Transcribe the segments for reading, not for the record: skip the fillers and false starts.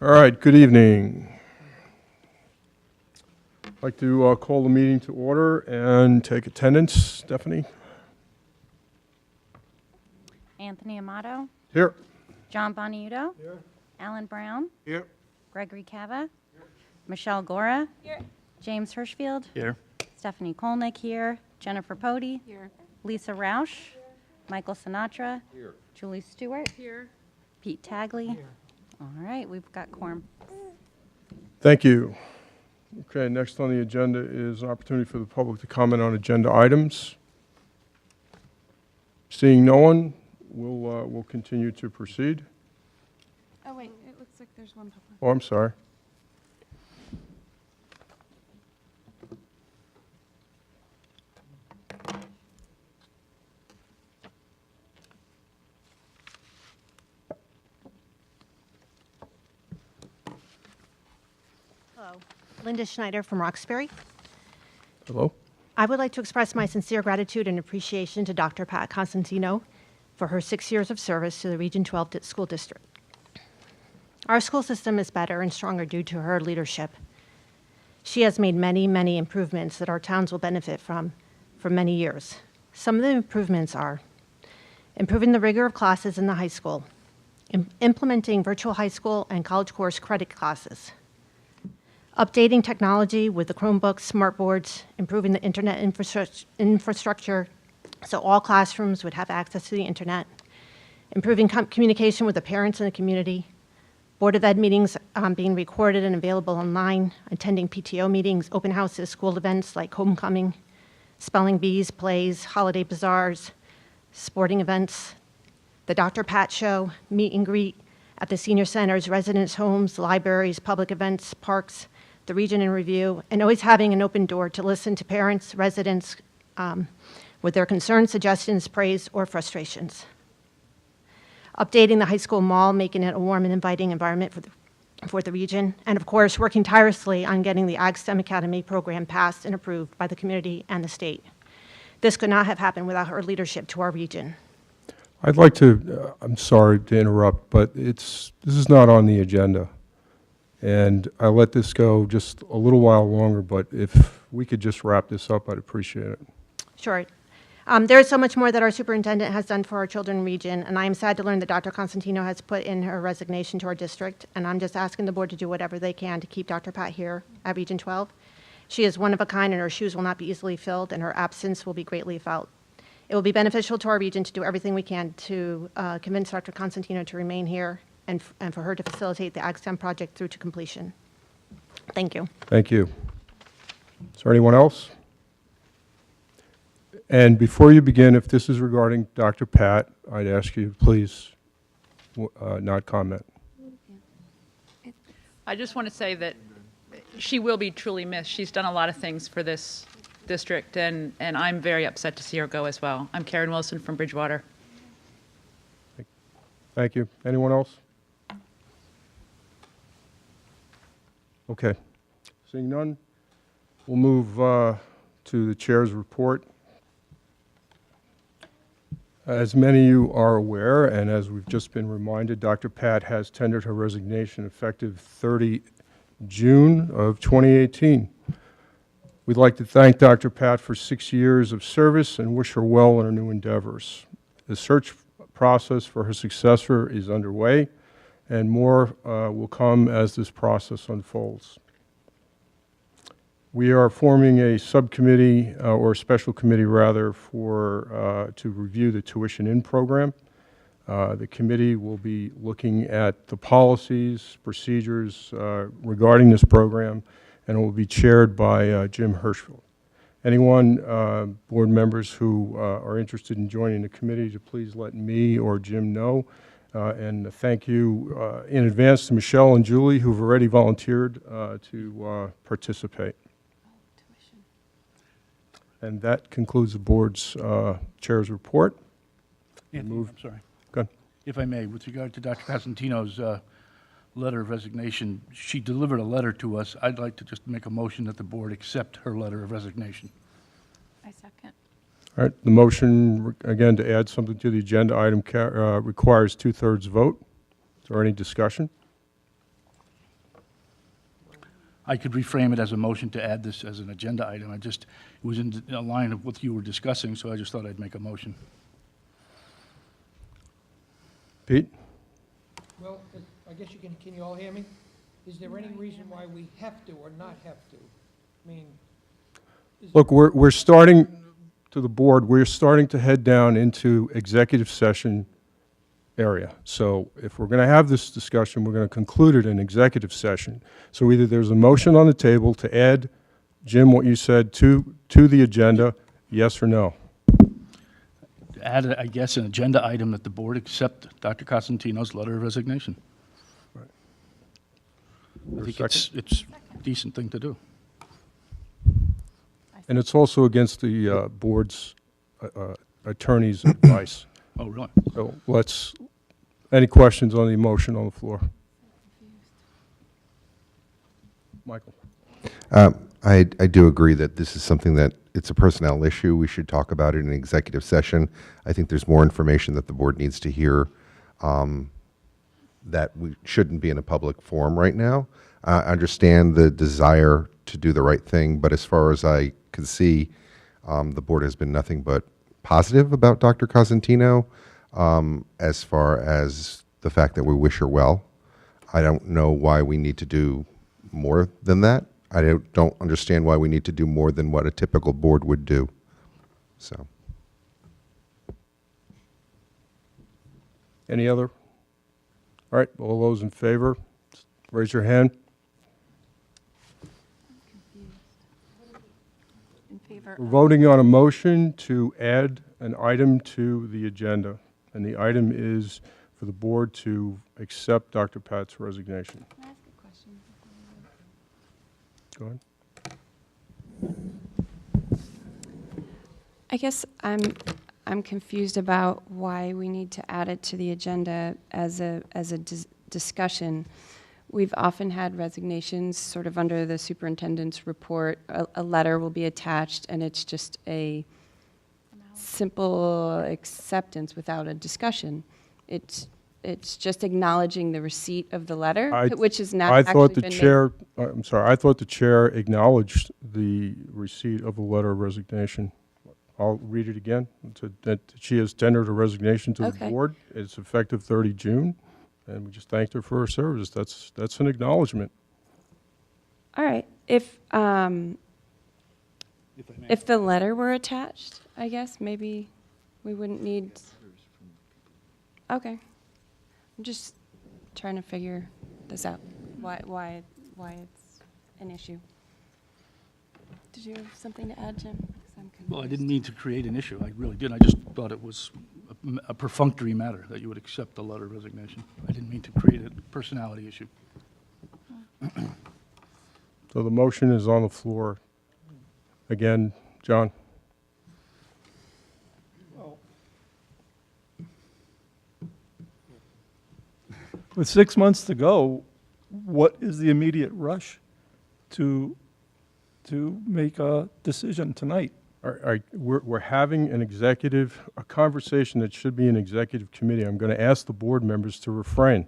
All right, good evening. I'd like to call the meeting to order and take attendance. Stephanie? Anthony Amato, Here. John Boniuto, Here. Alan Brown, Here. Gregory Cava, Michelle Gora, James Hirschfield, Here. Stephanie Kolnick here, Jennifer Pody, Lisa Roush, Michael Sinatra, Julie Stewart, Pete Tagley. All right, we've got quorum. Thank you. Okay, next on the agenda is an opportunity for the public to comment on agenda items. Seeing no one, we'll continue to proceed. Oh, wait, it looks like there's one public. Oh, I'm sorry. Hello, Linda Schneider from Roxbury. Hello? I would like to express my sincere gratitude and appreciation to Dr. Pat Costantino for her 6 years of service to the Region 12 School District. Our school system is better and stronger due to her leadership. She has made many, many improvements that our towns will benefit from for many years. Some of the improvements are improving the rigor of classes in the high school, implementing virtual high school and college course credit classes, updating technology with the Chromebooks, smartboards, improving the internet infrastructure so all classrooms would have access to the internet, improving communication with the parents and the community, Board of Ed meetings being recorded and available online, attending PTO meetings, open houses, school events like homecoming, spelling bees, plays, holiday bazaars, sporting events, the Dr. Pat Show, meet and greet at the senior centers, residence homes, libraries, public events, parks, the Region in Review, and always having an open door to listen to parents, residents with their concerns, suggestions, praise, or frustrations. Updating the high school mall, making it a warm and inviting environment for the region, and of course, working tirelessly on getting the Ag STEM Academy program passed and approved by the community and the state. This could not have happened without her leadership to our region. I'd like to, I'm sorry to interrupt, but this is not on the agenda. And I let this go just a little while longer, but if we could just wrap this up, I'd appreciate it. Sure. There is so much more that our superintendent has done for our children region, and I am sad to learn that Dr. Costantino has put in her resignation to our district, and I'm just asking the board to do whatever they can to keep Dr. Pat here at Region 12. She is one of a kind, and her shoes will not be easily filled, and her absence will be greatly felt. It will be beneficial to our region to do everything we can to convince Dr. Costantino to remain here and for her to facilitate the Ag STEM project through to completion. Thank you. Thank you. Is there anyone else? And before you begin, if this is regarding Dr. Pat, I'd ask you, please, not comment. I just want to say that she will be truly missed. She's done a lot of things for this district, and I'm very upset to see her go as well. I'm Karen Wilson from Bridgewater. Thank you. Anyone else? Okay. Seeing none, we'll move to the chair's report. As many of you are aware, and as we've just been reminded, Dr. Pat has tendered her resignation effective 30 June of 2018. We'd like to thank Dr. Pat for 6 years of service and wish her well in her new endeavors. The search process for her successor is underway, and more will come as this process unfolds. We are forming a subcommittee, or a special committee rather, to review the tuition in program. The committee will be looking at the policies, procedures regarding this program, and it will be chaired by Jim Hirschfield. Anyone, board members who are interested in joining the committee, to please let me or Jim know. And thank you in advance to Michelle and Julie, who've already volunteered to participate. And that concludes the board's chair's report. Anthony, I'm sorry. Go ahead. If I may, with regard to Dr. Costantino's letter of resignation, she delivered a letter to us. I'd like to just make a motion that the board accept her letter of resignation. I second. All right, the motion, again, to add something to the agenda item requires 2/3 vote. Is there any discussion? I could reframe it as a motion to add this as an agenda item. It was in a line of what you were discussing, so I just thought I'd make a motion. Pete? Well, I guess can you all hear me? Is there any reason why we have to or not have to? I mean, Look, we're starting, to the board, we're starting to head down into executive session area. So if we're going to have this discussion, we're going to conclude it in executive session. So either there's a motion on the table to add, Jim, what you said, to the agenda, yes or no? Add, I guess, an agenda item that the board accept Dr. Cosentino's letter of resignation. I Or think second? it's a decent thing to do. And it's also against the board's attorney's advice. Oh, really? So any questions on the motion on the floor? Michael? I do agree that this is something that it's a personnel issue. We should talk about it in executive session. I think there's more information that the board needs to hear that we shouldn't be in a public forum right now. I understand the desire to do the right thing, but as far as I can see, the board has been nothing but positive about Dr. Cosentino as far as the fact that we wish her well. I don't know why we need to do more than that. I don't understand why we need to do more than what a typical board would do. So, Any other? All right, all those in favor, raise your hand. In favor We're of, voting on a motion to add an item to the agenda, and the item is for the board to accept Dr. Pat's resignation. can I ask a question? Go ahead. I guess I'm confused about why we need to add it to the agenda as a discussion. We've often had resignations sort of under the superintendent's report. A letter will be attached, and it's just a simple acceptance without a discussion. It's just acknowledging the receipt of the letter, which is not I actually thought the been made. chair, I'm sorry, I thought the chair acknowledged the receipt of a letter of resignation. I'll read it again. That she has tendered a resignation to the Okay. board. It's effective 30 June, and we just thanked her for her service. That's an acknowledgement. All right. If the letter were attached, I guess maybe we wouldn't need. Okay. I'm just trying to figure this out. Why it's an issue. Did you have something to add, Jim? 'Cause I'm Well, I confused. didn't mean to create an issue. I really didn't. I just thought it was a perfunctory matter that you would accept the letter of resignation. I didn't mean to create a personality issue. So the motion is on the floor. Again, John? With 6 months to go, what is the immediate rush to make a decision tonight? We're having a conversation that should be an executive committee. I'm going to ask the board members to refrain.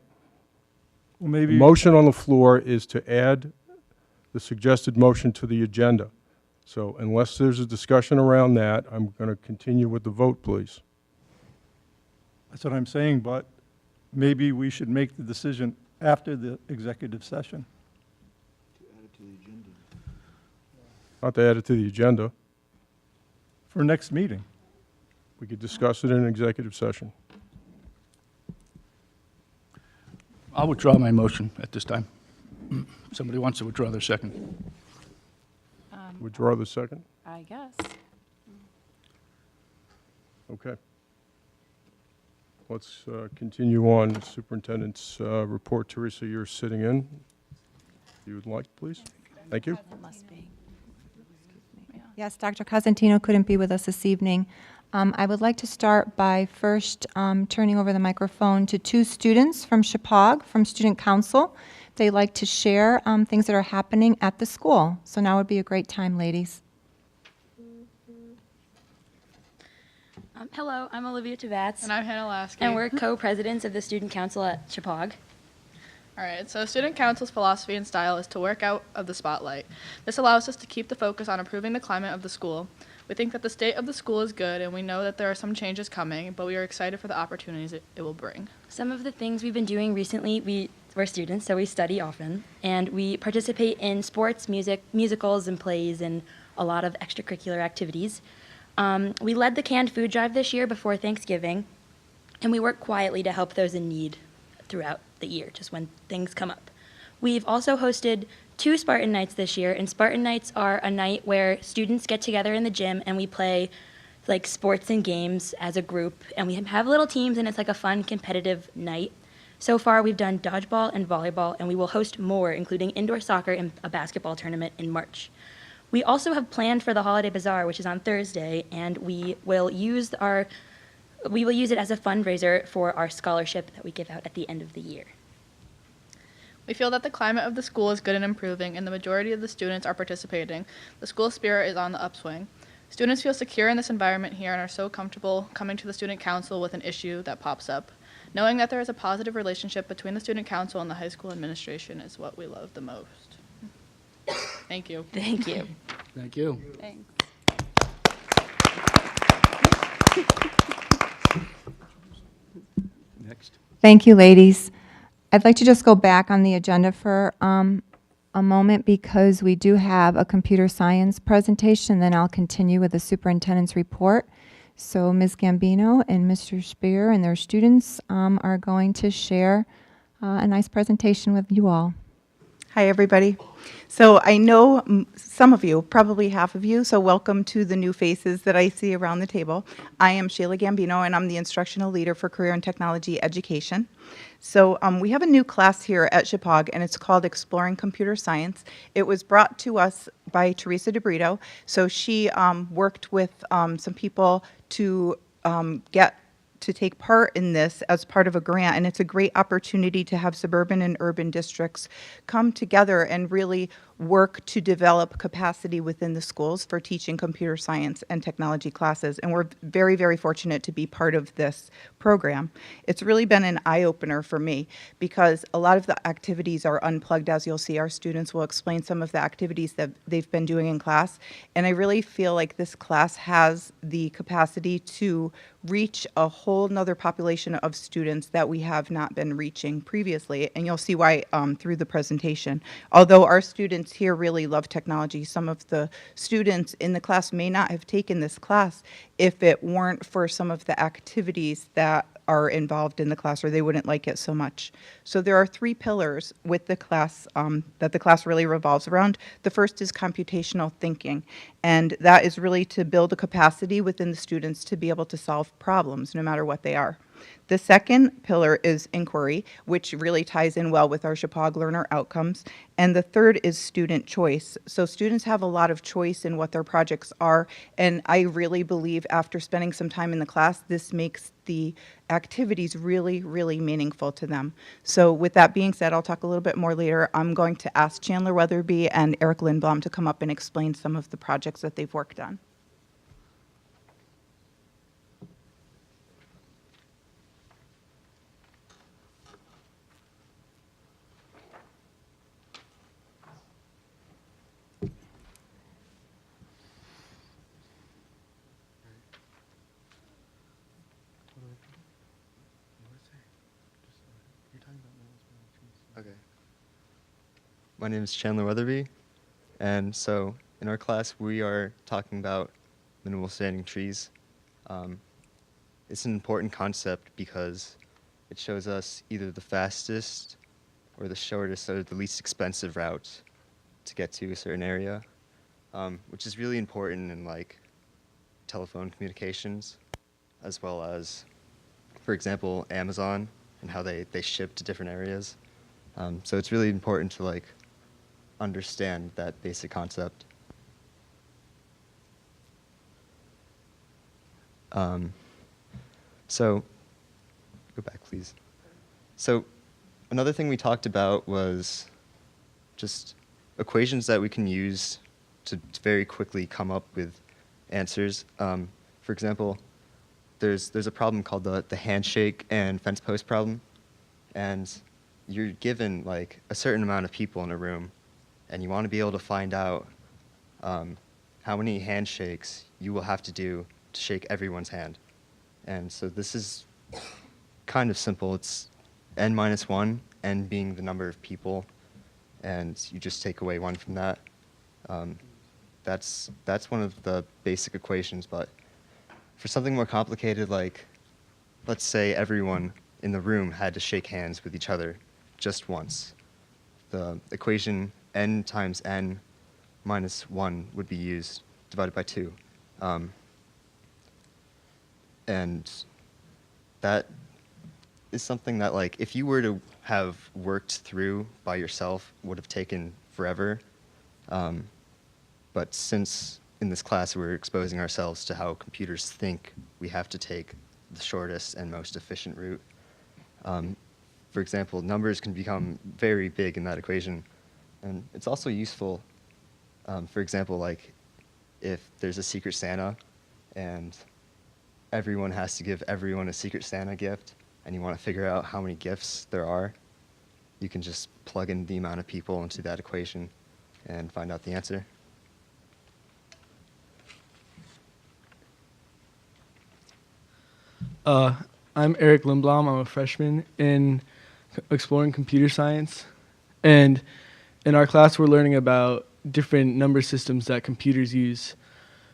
Well, The maybe, motion on the floor is to add the suggested motion to the agenda. So unless there's a discussion around that, I'm going to continue with the vote, please. that's what I'm saying, but maybe we should make the decision after the executive session. Not to add it to the agenda. For next meeting. We could discuss it in an executive session. I'll withdraw my motion at this time. Somebody wants to withdraw their second. Withdraw the second? I guess. Okay. Let's continue on. Superintendent's report. Teresa, you're sitting in. If you would like, please. Thank you. It must be. Yes, Dr. Cosentino couldn't be with us this evening. I would like to start by first turning over the microphone to two students from Chippewa, from Student Council. They'd like to share things that are happening at the school. So now would be a great time, ladies. Hello, I'm Olivia Tavatz, And I'm Hannah Lasky. and we're co-presidents of the Student Council at Chippewa. All right, so Student Council's philosophy and style is to work out of the spotlight. This allows us to keep the focus on improving the climate of the school. We think that the state of the school is good, and we know that there are some changes coming, but we are excited for the opportunities it will bring. Some of the things we've been doing recently, we're students, so we study often, and we participate in sports, music, musicals, and plays, and a lot of extracurricular activities. We led the canned food drive this year before Thanksgiving, and we work quietly to help those in need throughout the year, just when things come up. We've also hosted 2 Spartan Nights this year, and Spartan Nights are a night where students get together in the gym and we play like sports and games as a group, and we have little teams, and it's like a fun competitive night. So far, we've done dodgeball and volleyball, and we will host more, including indoor soccer and a basketball tournament in March. We also have planned for the Holiday Bazaar, which is on Thursday, and we will use it as a fundraiser for our scholarship that we give out at the end of the year. We feel that the climate of the school is good and improving, and the majority of the students are participating. The school spirit is on the upswing. Students feel secure in this environment here and are so comfortable coming to the student council with an issue that pops up. Knowing that there is a positive relationship between the student council and the high school administration is what we love the most. Thank you. Thank you. Thank you. Thanks. Next. Thank you, ladies. I'd like to just go back on the agenda for a moment because we do have a computer science presentation, then I'll continue with the superintendent's report. So Ms. Gambino and Mr. Spear and their students are going to share a nice presentation with you all. Hi, everybody. So I know some of you, probably half of you, so welcome to the new faces that I see around the table. I am Sheila Gambino, and I'm the instructional leader for Career and Technology Education. So we have a new class here at Chippewa, and it's called Exploring Computer Science. It was brought to us by Teresa DeBrito. So she worked with some people to get to take part in this as part of a grant, and it's a great opportunity to have suburban and urban districts come together and really work to develop capacity within the schools for teaching computer science and technology classes. And we're very, very fortunate to be part of this program. It's really been an eye-opener for me because a lot of the activities are unplugged. As you'll see, our students will explain some of the activities that they've been doing in class. And I really feel like this class has the capacity to reach a whole nother population of students that we have not been reaching previously. And you'll see why through the presentation. Although our students here really love technology, some of the students in the class may not have taken this class if it weren't for some of the activities that are involved in the class, or they wouldn't like it so much. So there are 3 pillars with the class that the class really revolves around. The first is computational thinking, and that is really to build a capacity within the students to be able to solve problems no matter what they are. The second pillar is inquiry, which really ties in well with our Chippewa learner outcomes. And the third is student choice. So students have a lot of choice in what their projects are. And I really believe after spending some time in the class, this makes the activities really, really meaningful to them. So with that being said, I'll talk a little bit more later. I'm going to ask Chandler Weatherby and Eric Lindblom to come up and explain some of the projects that they've worked on. Okay. My name is Chandler Weatherby, and so in our class we are talking about minimal standing trees. It's an important concept because it shows us either the fastest or the shortest or the least expensive route to get to a certain area, which is really important in like telephone communications, as well as, for example, Amazon and how they ship to different areas. So it's really important to like understand that basic concept. So go back, please. So another thing we talked about was just equations that we can use to very quickly come up with answers. For example, there's a problem called the handshake and fence post problem, and you're given like a certain amount of people in a room, and you want to be able to find out how many handshakes you will have to do to shake everyone's hand. And so this is kind of simple. It's n minus 1, n being the number of people, and you just take away 1 from that. That's one of the basic equations, but for something more complicated, like let's say everyone in the room had to shake hands with each other just once. The equation n times n minus 1 would be used, divided by 2. And that is something that, like, if you were to have worked through by yourself, would have taken forever. But since in this class we're exposing ourselves to how computers think, we have to take the shortest and most efficient route. For example, numbers can become very big in that equation. And it's also useful, for example, like if there's a Secret Santa and everyone has to give everyone a Secret Santa gift, and you want to figure out how many gifts there are, you can just plug in the amount of people into that equation and find out the answer. I'm Eric Lindblom. I'm a freshman in exploring computer science. And in our class, we're learning about different number systems that computers use.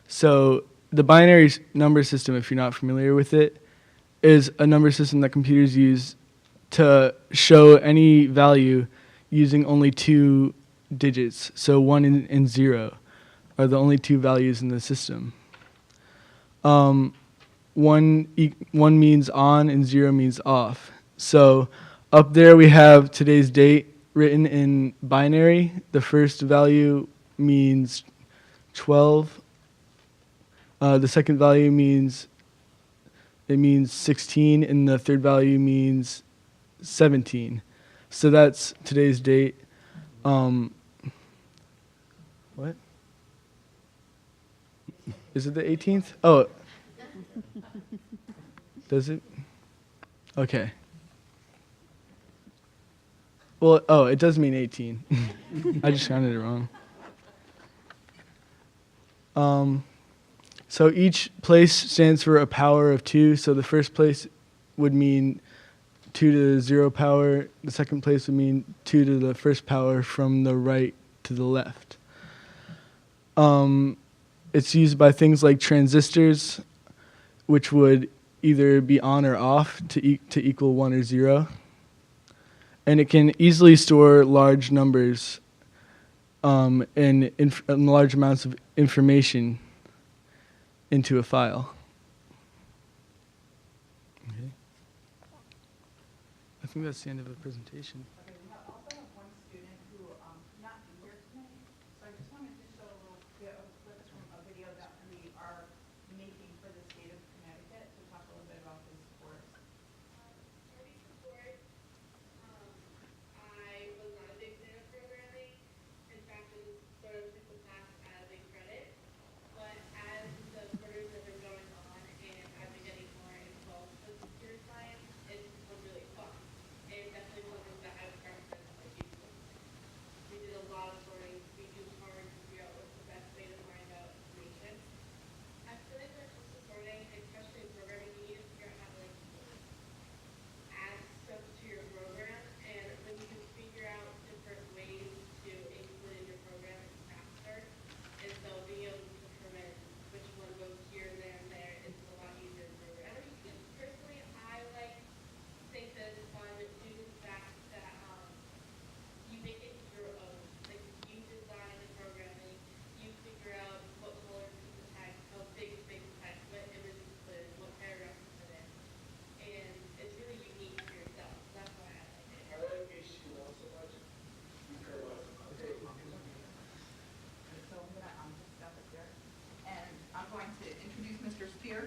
So the binary number system, if you're not familiar with it, is a number system that computers use to show any value using only 2 digits. So 1 and 0 are the only 2 values in the system. 1 means on and 0 means off. So up there we have today's date written in binary. The first value means 12. The second value means 16, and the third value means 17. So that's today's date. What? Is it the 18th? Oh. Does it? Okay. Well, oh, it does mean 18. I just counted it wrong. So each place stands for a power of 2. So the first place would mean 2 to the 0 power. The second place would mean 2 to the first power from the right to the left. It's used by things like transistors, which would either be on or off to equal 1 or 0. And it can easily store large numbers and large amounts of information into a file. Okay. I think that's the end of the presentation.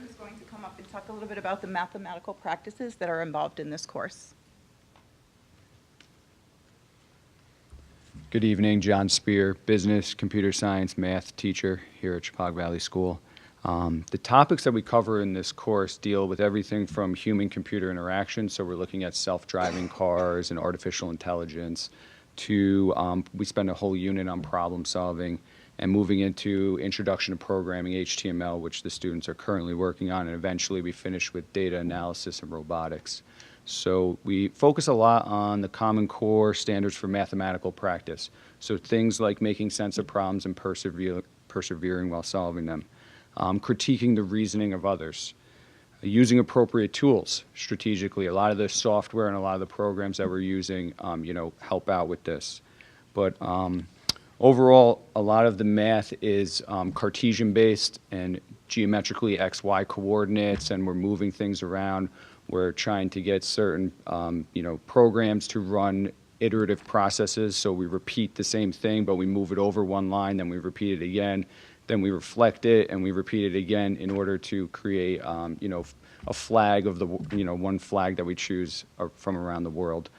Who's going to come up and talk a little bit about the mathematical practices that are involved in this course. Good evening, John Spear, business, computer science, math teacher here at Chippewa Valley School. The topics that we cover in this course deal with everything from human-computer interaction, so we're looking at self-driving cars and artificial intelligence, to we spend a whole unit on problem solving, and moving into introduction to programming, HTML, which the students are currently working on, and eventually we finish with data analysis and robotics. So we focus a lot on the Common Core standards for mathematical practice, so things like making sense of problems and persevering while solving them. Critiquing the reasoning of others, using appropriate tools strategically. A lot of the software and a lot of the programs that we're using, help out with this. But overall, a lot of the math is Cartesian-based and geometrically XY coordinates, and we're moving things around. We're trying to get certain, programs to run iterative processes, so we repeat the same thing, but we move it over one line, then we repeat it again. Then we reflect it and we repeat it again in order to create, a flag of the, one flag that we choose from around the world.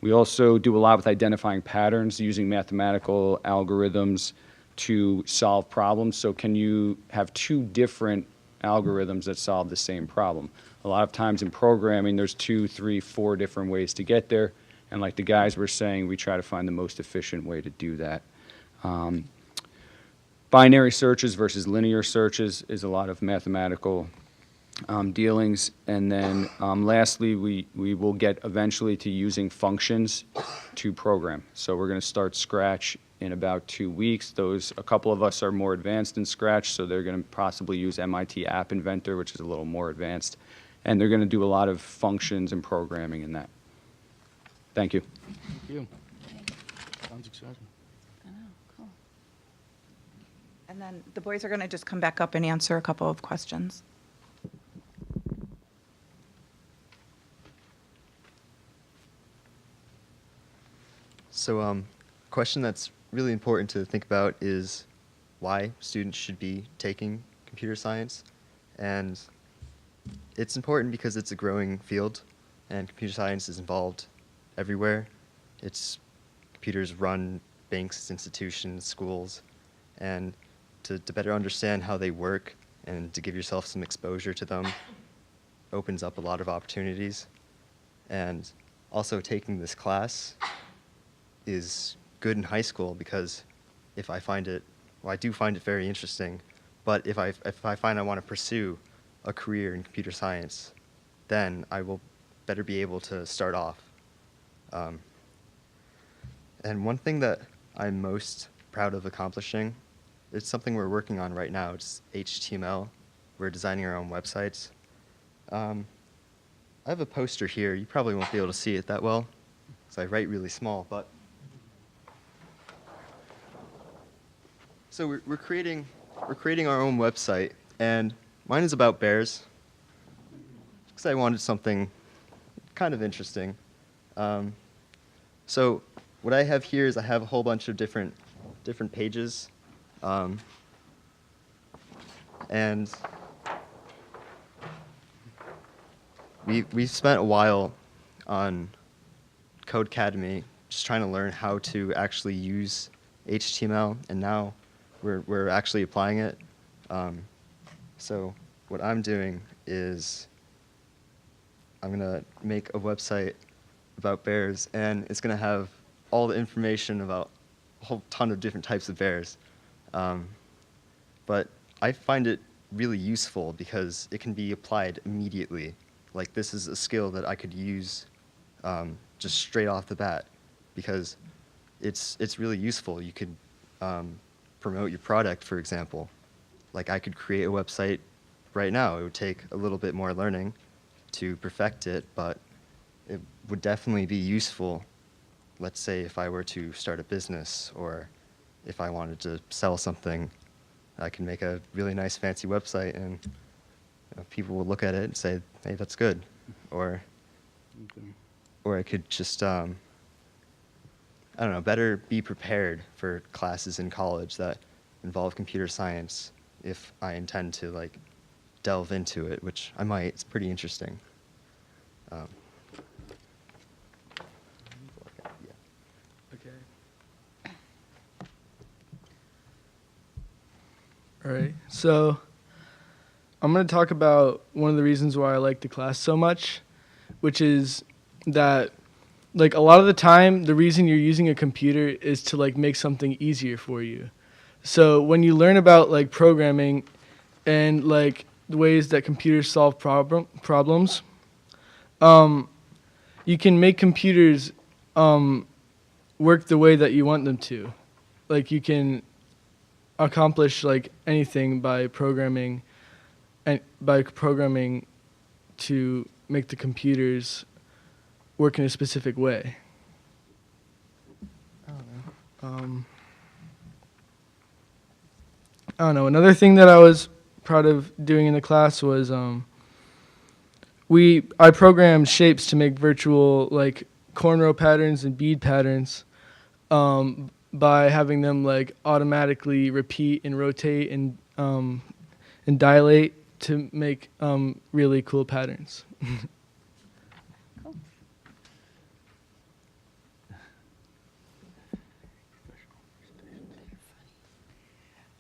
We also do a lot with identifying patterns, using mathematical algorithms to solve problems. So can you have two different algorithms that solve the same problem? A lot of times in programming, there's 2, 3, 4 different ways to get there. And like the guys were saying, we try to find the most efficient way to do that. Binary searches versus linear searches is a lot of mathematical dealings. And then lastly, we will get eventually to using functions to program. So we're going to start Scratch in about 2 weeks. A couple of us are more advanced in Scratch, so they're going to possibly use MIT App Inventor, which is a little more advanced. And they're going to do a lot of functions and programming in that. Thank you. Thank you. Sounds exciting. And then the boys are going to just come back up and answer a couple of questions. So, question that's really important to think about is why students should be taking computer science. And it's important because it's a growing field, and computer science is involved everywhere. Computers run banks, institutions, schools, and to better understand how they work and to give yourself some exposure to them opens up a lot of opportunities. And also taking this class is good in high school because if I find it, well, I do find it very interesting, but if I find I want to pursue a career in computer science, then I will better be able to start off. And one thing that I'm most proud of accomplishing, it's something we're working on right now. It's HTML. We're designing our own websites. I have a poster here. You probably won't be able to see it that well because I write really small, but so we're creating our own website, and mine is about bears because I wanted something kind of interesting. So what I have here is I have a whole bunch of different pages, and we spent a while on Codecademy just trying to learn how to actually use HTML, and now we're actually applying it. So what I'm doing is I'm going to make a website about bears, and it's going to have all the information about a whole ton of different types of bears. But I find it really useful because it can be applied immediately. Like, this is a skill that I could use just straight off the bat because it's really useful. You could promote your product, for example. Like, I could create a website right now. It would take a little bit more learning to perfect it, but it would definitely be useful. Let's say if I were to start a business, or if I wanted to sell something, I can make a really nice fancy website, and people will look at it and say, hey, that's good. Or I could just, I don't know, better be prepared for classes in college that involve computer science if I intend to, like, delve into it, which I might. It's pretty interesting. All right. So I'm going to talk about one of the reasons why I like the class so much, which is that like a lot of the time the reason you're using a computer is to like make something easier for you. So when you learn about like programming and like the ways that computers solve problems, you can make computers work the way that you want them to. Like you can accomplish like anything by programming to make the computers work in a specific way. I don't know. Another thing that I was proud of doing in the class was I programmed shapes to make virtual like cornrow patterns and bead patterns by having them like automatically repeat and rotate and dilate to make really cool patterns.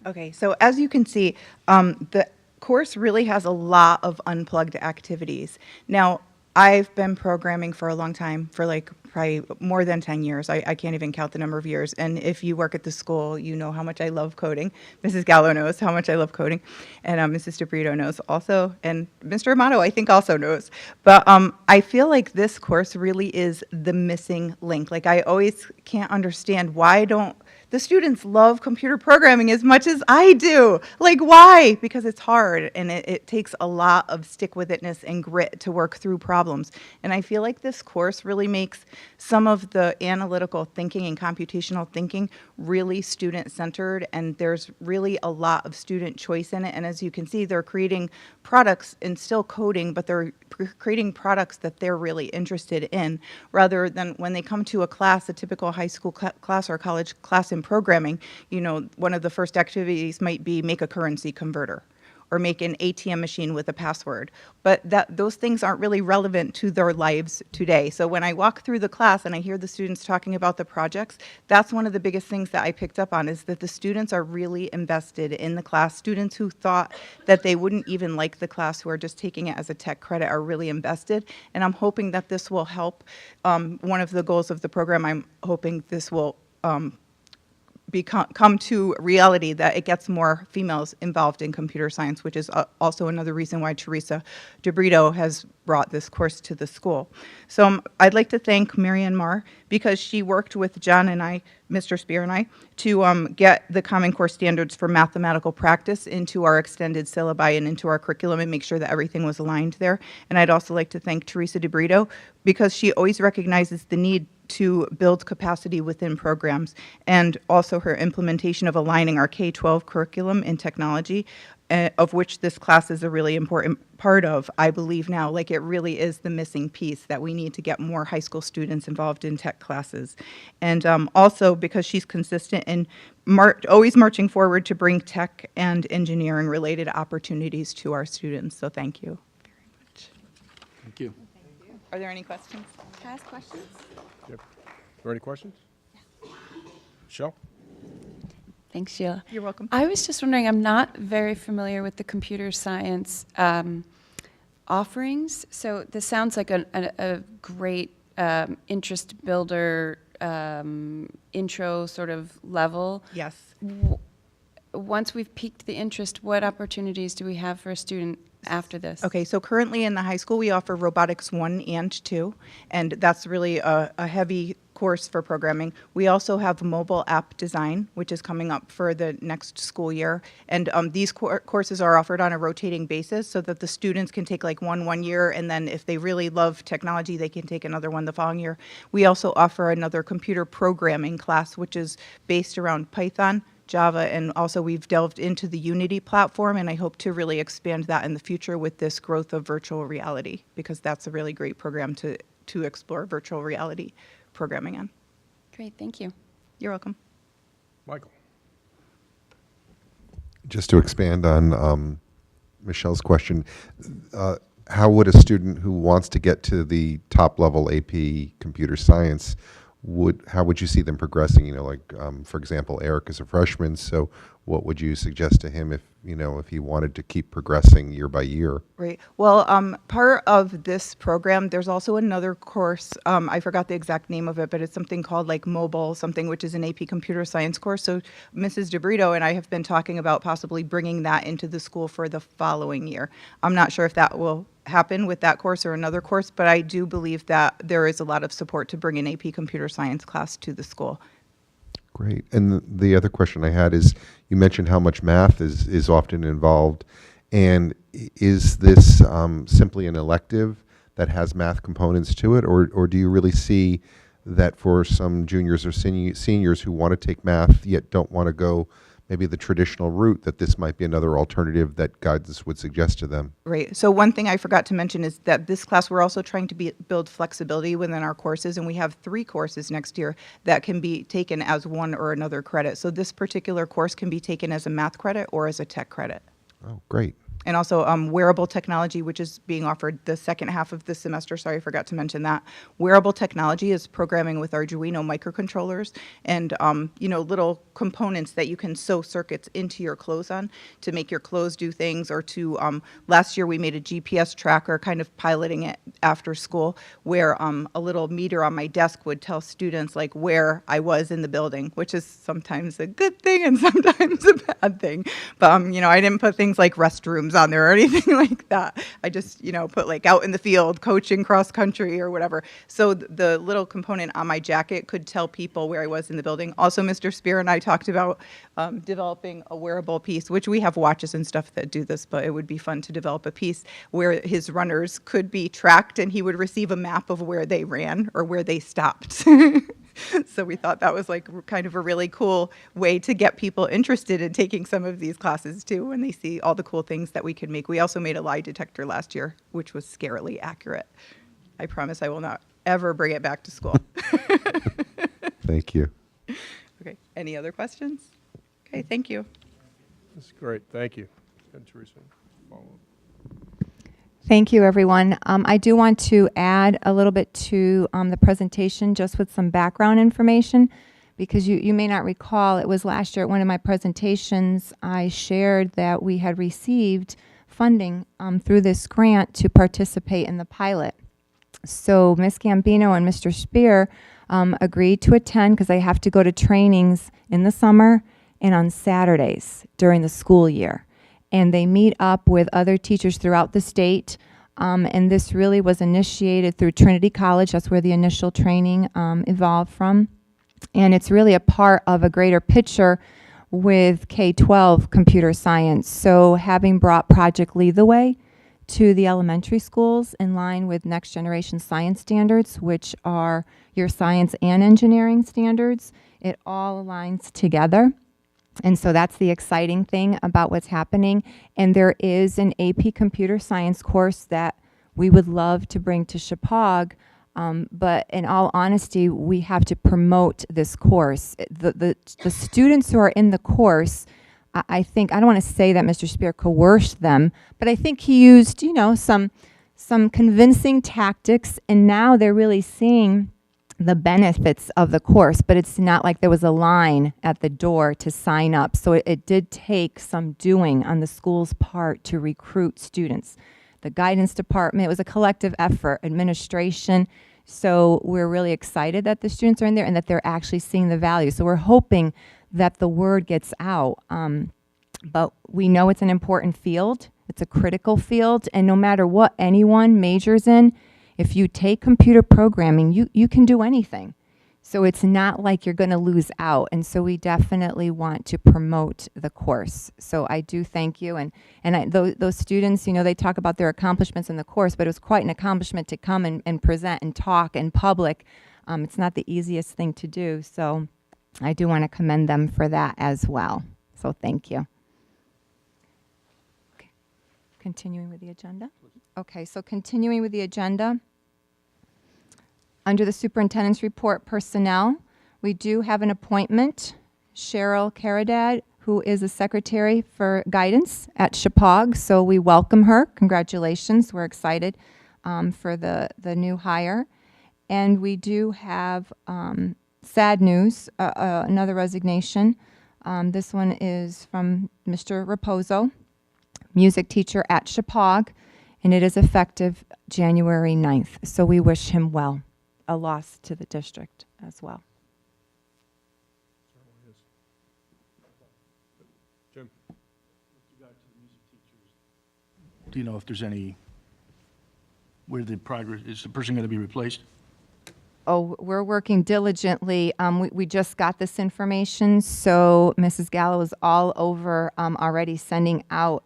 Okay, so as you can see, the course really has a lot of unplugged activities. Now, I've been programming for a long time, for like probably more than 10 years. I can't even count the number of years. And if you work at the school, you know how much I love coding. Mrs. Gallo knows how much I love coding. And Mrs. DeBrito knows also. And Mr. Amato, I think, also knows. But I feel like this course really is the missing link. Like, I always can't understand why don't the students love computer programming as much as I do. Like, why? Because it's hard, and it takes a lot of stick-with-itness and grit to work through problems. And I feel like this course really makes some of the analytical thinking and computational thinking really student-centered, and there's really a lot of student choice in it. And as you can see, they're creating products and still coding, but they're creating products that they're really interested in, rather than when they come to a class, a typical high school class or college class in programming, you know, one of the first activities might be make a currency converter or make an ATM machine with a password. But those things aren't really relevant to their lives today. So when I walk through the class and I hear the students talking about the projects, that's one of the biggest things that I picked up on, is that the students are really invested in the class. Students who thought that they wouldn't even like the class, who are just taking it as a tech credit, are really invested. And I'm hoping that this will help. One of the goals of the program, I'm hoping this will come to reality, that it gets more females involved in computer science, which is also another reason why Teresa DeBrito has brought this course to the school. So I'd like to thank Marianne Marr, because she worked with John and I, Mr. Spear and I, to get the Common Core standards for mathematical practice into our extended syllabi and into our curriculum, and make sure that everything was aligned there. And I'd also like to thank Teresa DeBrito, because she always recognizes the need to build capacity within programs, and also her implementation of aligning our K-12 curriculum in technology, of which this class is a really important part of, I believe now. Like, it really is the missing piece, that we need to get more high school students involved in tech classes. And also because she's consistent in always marching forward to bring tech and engineering related opportunities to our students. So thank you very much. Thank you. Are there any questions? Can I ask questions? Yep. Are there any questions? Michelle? Thanks, Sheila. You're welcome. I was just wondering, I'm not very familiar with the computer science offerings, so this sounds like a great interest builder intro sort of level. Yes. Once we've piqued the interest, what opportunities do we have for a student after this? Okay, so currently in the high school, we offer Robotics 1 and 2, and that's really a heavy course for programming. We also have mobile app design, which is coming up for the next school year. And these courses are offered on a rotating basis, so that the students can take like one year, and then if they really love technology, they can take another one the following year. We also offer another computer programming class, which is based around Python, Java, and also we've delved into the Unity platform, and I hope to really expand that in the future with this growth of virtual reality, because that's a really great program to explore virtual reality programming on. Great, thank you. You're welcome. Michael? Just to expand on Michelle's question, how would a student who wants to get to the top level AP computer science, how would you see them progressing? You know, like, for example, Eric is a freshman, so what would you suggest to him if, if he wanted to keep progressing year by year? Right. Well, part of this program, there's also another course. I forgot the exact name of it, but it's something called like mobile something, which is an AP computer science course. So Mrs. DeBrito and I have been talking about possibly bringing that into the school for the following year. I'm not sure if that will happen with that course or another course, but I do believe that there is a lot of support to bring an AP computer science class to the school. Great. And the other question I had is, you mentioned how much math is often involved. And is this simply an elective that has math components to it? Or do you really see that for some juniors or seniors who want to take math yet don't want to go maybe the traditional route, that this might be another alternative that guidance would suggest to them? Right. So one thing I forgot to mention is that this class, we're also trying to build flexibility within our courses, and we have 3 courses next year that can be taken as one or another credit. So this particular course can be taken as a math credit or as a tech credit. Oh, great. And also wearable technology, which is being offered the second half of the semester. Sorry, I forgot to mention that. Wearable technology is programming with Arduino microcontrollers and, little components that you can sew circuits into your clothes on to make your clothes do things, or to, last year we made a GPS tracker, kind of piloting it after school, where a little meter on my desk would tell students like where I was in the building, which is sometimes a good thing and sometimes a bad thing. But, I didn't put things like restrooms on there or anything like that. I just, put like out in the field, coaching cross country or whatever. So the little component on my jacket could tell people where I was in the building. Also, Mr. Spear and I talked about developing a wearable piece, which we have watches and stuff that do this, but it would be fun to develop a piece where his runners could be tracked and he would receive a map of where they ran or where they stopped. So we thought that was like kind of a really cool way to get people interested in taking some of these classes too, when they see all the cool things that we could make. We also made a lie detector last year, which was scarily accurate. I promise I will not ever bring it back to school. Thank you. Okay, any other questions? Okay, thank you. That's great. Thank you. And Teresa, follow up. Thank you, everyone. I do want to add a little bit to the presentation, just with some background information, because you may not recall, it was last year at one of my presentations, I shared that we had received funding through this grant to participate in the pilot. So Ms. Gambino and Mr. Spear agreed to attend, because they have to go to trainings in the summer and on Saturdays during the school year. And they meet up with other teachers throughout the state. And this really was initiated through Trinity College. That's where the initial training evolved from. And it's really a part of a greater picture with K-12 computer science. So having brought Project Lead the Way to the elementary schools in line with next generation science standards, which are your science and engineering standards, it all aligns together. And so that's the exciting thing about what's happening. And there is an AP computer science course that we would love to bring to Chippewa, but in all honesty, we have to promote this course. The students who are in the course, I think, I don't want to say that Mr. Spear coerced them, but I think he used, some convincing tactics, and now they're really seeing the benefits of the course, but it's not like there was a line at the door to sign up. So it did take some doing on the school's part to recruit students. The guidance department, it was a collective effort, administration. So we're really excited that the students are in there and that they're actually seeing the value. So we're hoping that the word gets out. But we know it's an important field. It's a critical field. And no matter what anyone majors in, if you take computer programming, you can do anything. So it's not like you're going to lose out. And so we definitely want to promote the course. So I do thank you. And those students, they talk about their accomplishments in the course, but it was quite an accomplishment to come and present and talk in public. It's not the easiest thing to do. So I do want to commend them for that as well. So thank you. Okay. Continuing with the agenda. Okay, so continuing with the agenda. Under the superintendent's report, personnel, we do have an appointment, Cheryl Caradad, who is a secretary for guidance at Chippewa. So we welcome her. Congratulations. We're excited for the new hire. And we do have sad news, another resignation This one is from Mr. Raposo, music teacher at Chippewa, and it is effective January 9th. So we wish him well. A loss to the district as well. Jim? Do you know if there's any, where the progress, is the person going to be replaced? Oh, we're working diligently. We just got this information, so Mrs. Gallo is all over already sending out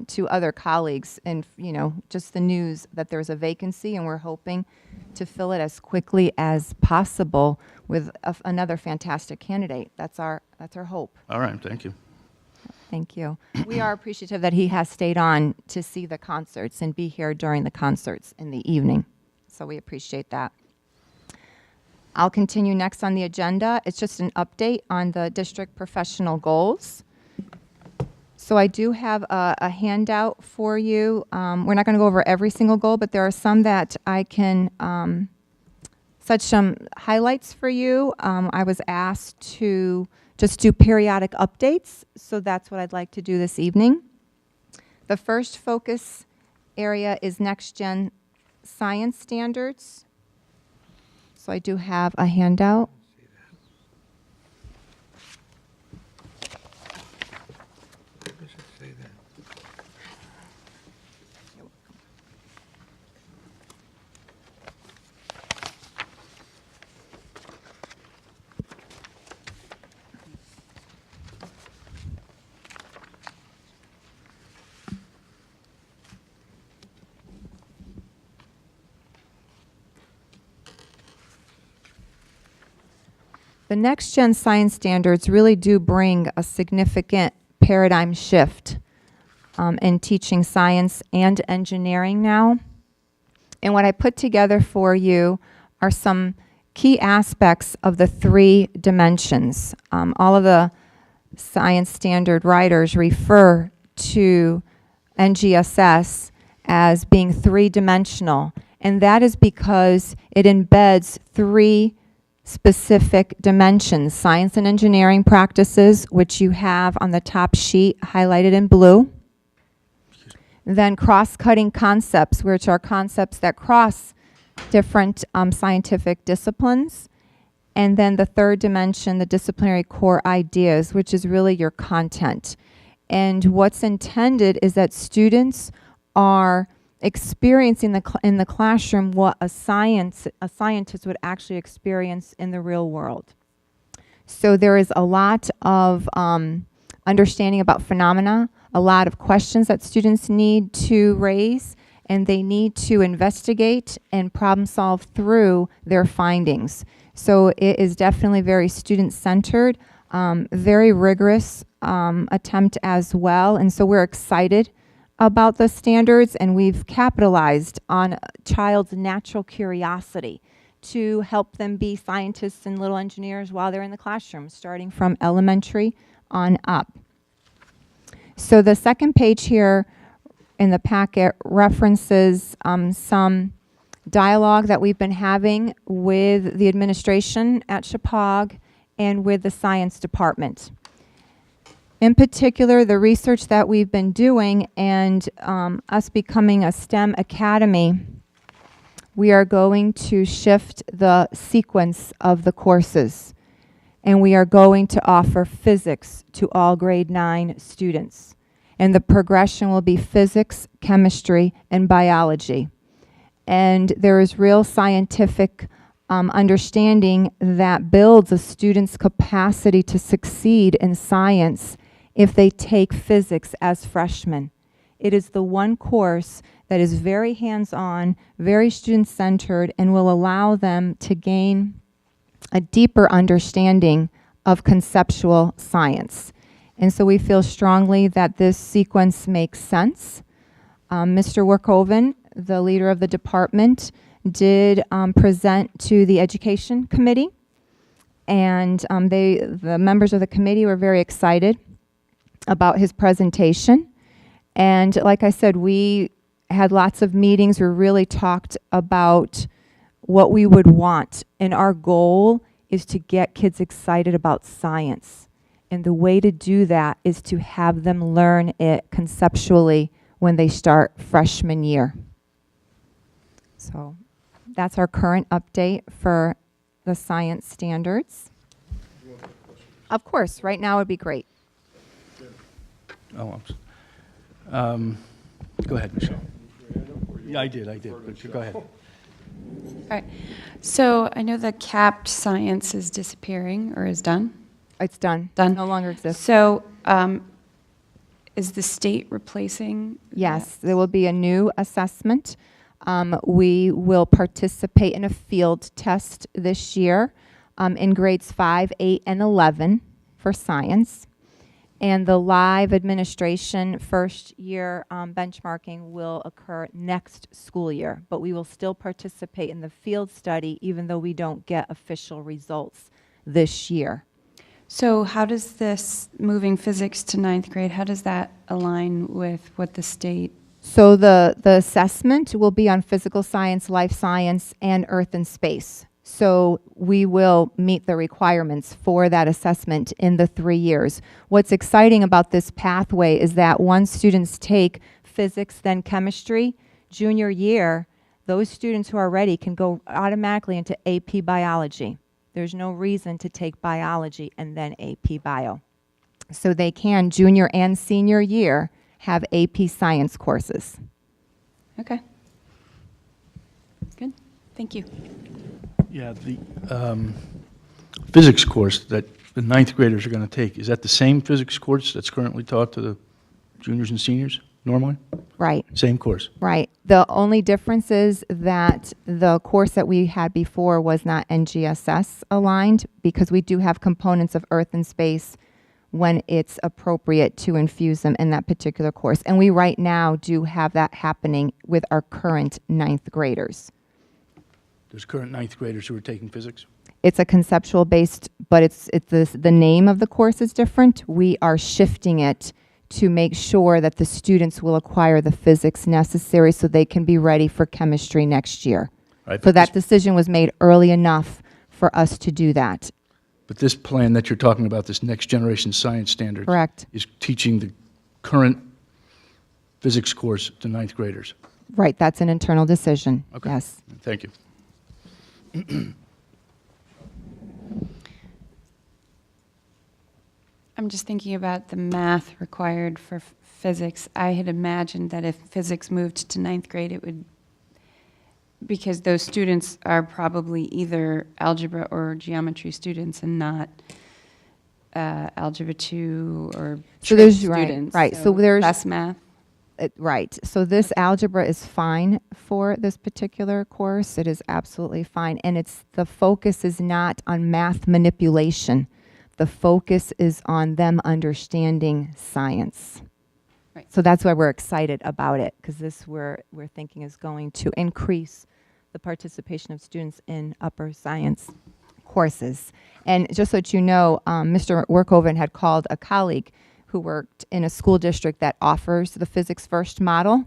to other colleagues and, you know, just the news that there's a vacancy, and we're hoping to fill it as quickly as possible with another fantastic candidate. That's our hope. All right, thank you. Thank you. We are appreciative that he has stayed on to see the concerts and be here during the concerts in the evening. So we appreciate that. I'll continue next on the agenda. It's just an update on the district professional goals. So I do have a handout for you. We're not going to go over every single goal, but there are some that I can such some highlights for you. I was asked to just do periodic updates, so that's what I'd like to do this evening. The first focus area is next-gen science standards. So I do have a handout. The next-gen science standards really do bring a significant paradigm shift in teaching science and engineering now. And what I put together for you are some key aspects of the 3 dimensions. All of the science standard writers refer to NGSS as being 3-dimensional, and that is because it embeds 3 specific dimensions: science and engineering practices, which you have on the top sheet highlighted in blue. Then cross-cutting concepts, which are concepts that cross different scientific disciplines. And then the 3rd dimension, the disciplinary core ideas, which is really your content. And what's intended is that students are experiencing in the classroom what a scientist would actually experience in the real world. So there is a lot of understanding about phenomena, a lot of questions that students need to raise, and they need to investigate and problem solve through their findings. So it is definitely very student-centered, very rigorous attempt as well, and so we're excited about the standards, and we've capitalized on a child's natural curiosity to help them be scientists and little engineers while they're in the classroom, starting from elementary on up. So the second page here in the packet references some dialogue that we've been having with the administration at Chippewa and with the science department. In particular, the research that we've been doing and us becoming a STEM academy, we are going to shift the sequence of the courses, and we are going to offer physics to all grade 9 students. And the progression will be physics, chemistry, and biology. And there is real scientific understanding that builds a student's capacity to succeed in science if they take physics as freshmen. It is the one course that is very hands-on, very student-centered, and will allow them to gain a deeper understanding of conceptual science. And so we feel strongly that this sequence makes sense. Mr. Workoven, the leader of the department, did present to the education committee, and the members of the committee were very excited about his presentation. And like I said, we had lots of meetings. We really talked about what we would want. And our goal is to get kids excited about science. And the way to do that is to have them learn it conceptually when they start freshman year. So that's our current update for the science standards. Of course, right now would be great. Oh, go ahead, Michelle. Yeah, I did, but go ahead. All right. So I know the capped science is disappearing or is done. It's done. Done. No longer exists. So is the state replacing? Yes, there will be a new assessment. We will participate in a field test this year in grades 5, 8, and 11 for science. And the live administration first year benchmarking will occur next school year, but we will still participate in the field study even though we don't get official results this year. So how does this moving physics to 9th grade, how does that align with what the state? So the assessment will be on physical science, life science, and earth and space. So we will meet the requirements for that assessment in the 3 years. What's exciting about this pathway is that once students take physics, then chemistry, junior year, those students who are ready can go automatically into AP biology. There's no reason to take biology and then AP bio. So they can, junior and senior year, have AP science courses. Okay. Good. Thank you. Yeah, the physics course that the 9th graders are going to take, is that the same physics course that's currently taught to the juniors and seniors normally? Right. Same course? Right. The only difference is that the course that we had before was not NGSS aligned because we do have components of earth and space when it's appropriate to infuse them in that particular course. And we right now do have that happening with our current 9th graders. There's current 9th graders who are taking physics? It's a conceptual based, but the name of the course is different. We are shifting it to make sure that the students will acquire the physics necessary so they can be ready for chemistry next year. Right, So that decision was made early enough for us to do that. But this plan that you're talking about, this next generation science standards. Correct. Is teaching the current physics course to 9th graders. Right, that's an internal decision. Okay. Yes. Thank you. I'm just thinking about the math required for physics. I had imagined that if physics moved to 9th grade, it would, because those students are probably either algebra or geometry students and not algebra 2 or So trig there's students. right. So there's less math. Right. So this algebra is fine for this particular course. It is absolutely fine. And the focus is not on math manipulation. The focus is on them understanding science. Right. So that's why we're excited about it, because this we're thinking is going to increase the participation of students in upper science courses. And just so that you know, Mr. Workhoven had called a colleague who worked in a school district that offers the physics first model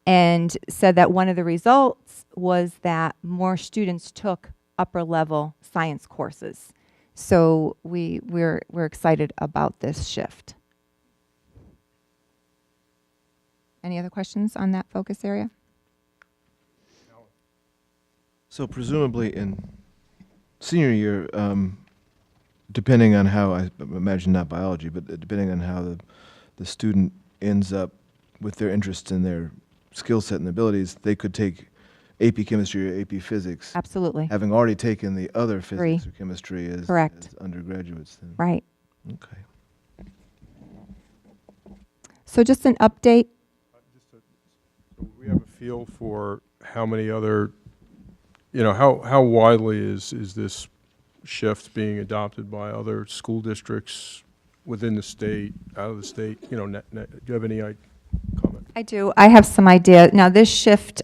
and said that one of the results was that more students took upper level science courses. So we're excited about this shift. Any other questions on that focus area? So presumably in senior year, depending on how, I imagine not biology, but depending on how the student ends up with their interests and their skill set and abilities, they could take AP chemistry or AP physics. Absolutely. Having already taken the other physics Three. or chemistry as, Correct. as undergraduates. Then. Right. Okay. So just an update. So we have a feel for how many other, how widely is this shift being adopted by other school districts within the state, out of the state? Do you have any comment? I do. I have some idea. Now, this shift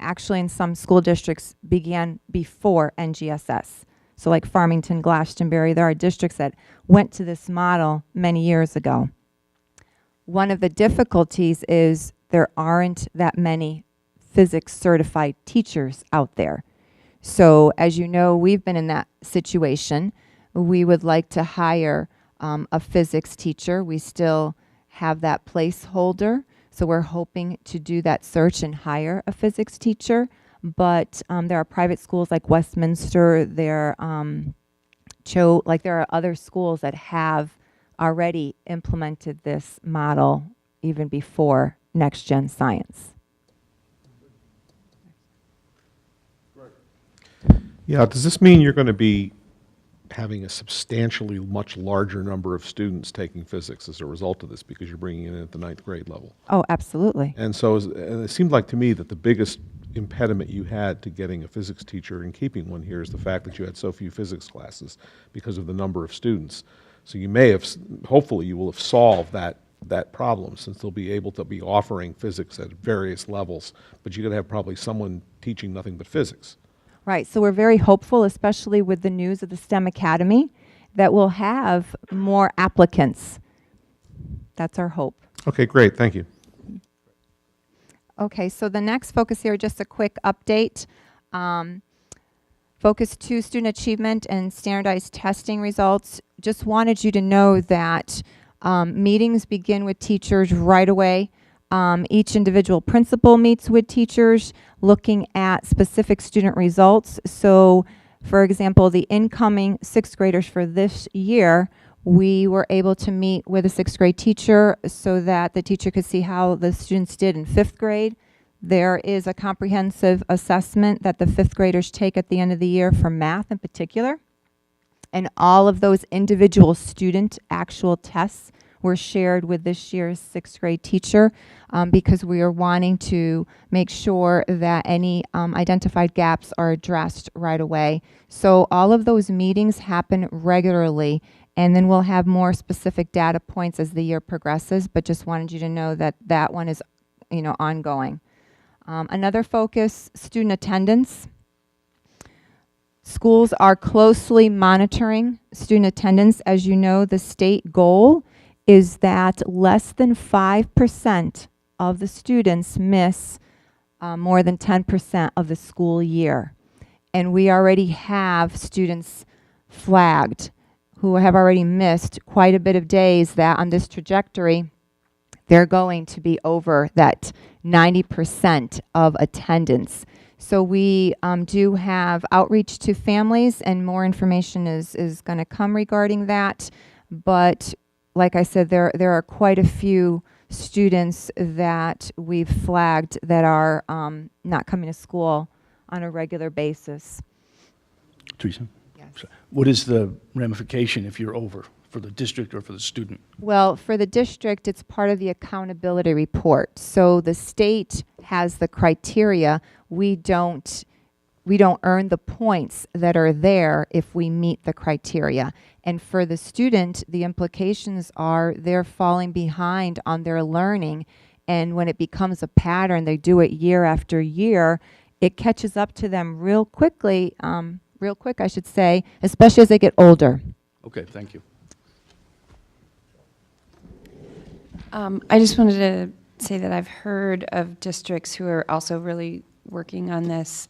actually in some school districts began before NGSS. So like Farmington, Glastonbury, there are districts that went to this model many years ago. One of the difficulties is there aren't that many physics certified teachers out there. So as you know, we've been in that situation. We would like to hire a physics teacher. We still have that placeholder, so we're hoping to do that search and hire a physics teacher. But there are private schools like Westminster, there are other schools that have already implemented this model even before Next Gen Science. Yeah, does this mean you're going to be having a substantially much larger number of students taking physics as a result of this because you're bringing it in at the 9th grade level? Oh, absolutely. And so and it seemed like to me that the biggest impediment you had to getting a physics teacher and keeping one here is the fact that you had so few physics classes because of the number of students. So you may have, hopefully you will have solved that problem, since they'll be able to be offering physics at various levels, but you're going to have probably someone teaching nothing but physics. Right, so we're very hopeful, especially with the news of the STEM Academy, that we'll have more applicants. That's our hope. Okay, great, thank you. Okay, so the next focus here, just a quick update. Focus 2, student achievement and standardized testing results. Just wanted you to know that meetings begin with teachers right away. Each individual principal meets with teachers looking at specific student results. So, for example, the incoming 6th graders for this year, we were able to meet with a 6th grade teacher so that the teacher could see how the students did in 5th grade. There is a comprehensive assessment that the 5th graders take at the end of the year for math in particular. And all of those individual student actual tests were shared with this year's 6th grade teacher because we are wanting to make sure that any identified gaps are addressed right away. So all of those meetings happen regularly, and then we'll have more specific data points as the year progresses, but just wanted you to know that that one is, ongoing. Another focus, student attendance. Schools are closely monitoring student attendance. As you know, the state goal is that less than 5% of the students miss more than 10% of the school year. And we already have students flagged who have already missed quite a bit of days that on this trajectory, they're going to be over that 90% of attendance. So we do have outreach to families, and more information is going to come regarding that. But like I said, there are quite a few students that we've flagged that are not coming to school on a regular basis. Teresa? Yes. What is the ramification if you're over, for the district or for the student? Well, for the district, it's part of the accountability report. So the state has the criteria. We don't earn the points that are there if we meet the criteria. And for the student, the implications are they're falling behind on their learning. And when it becomes a pattern, they do it year after year, it catches up to them real quick, I should say, especially as they get older. Okay, thank you. I just wanted to say that I've heard of districts who are also really working on this,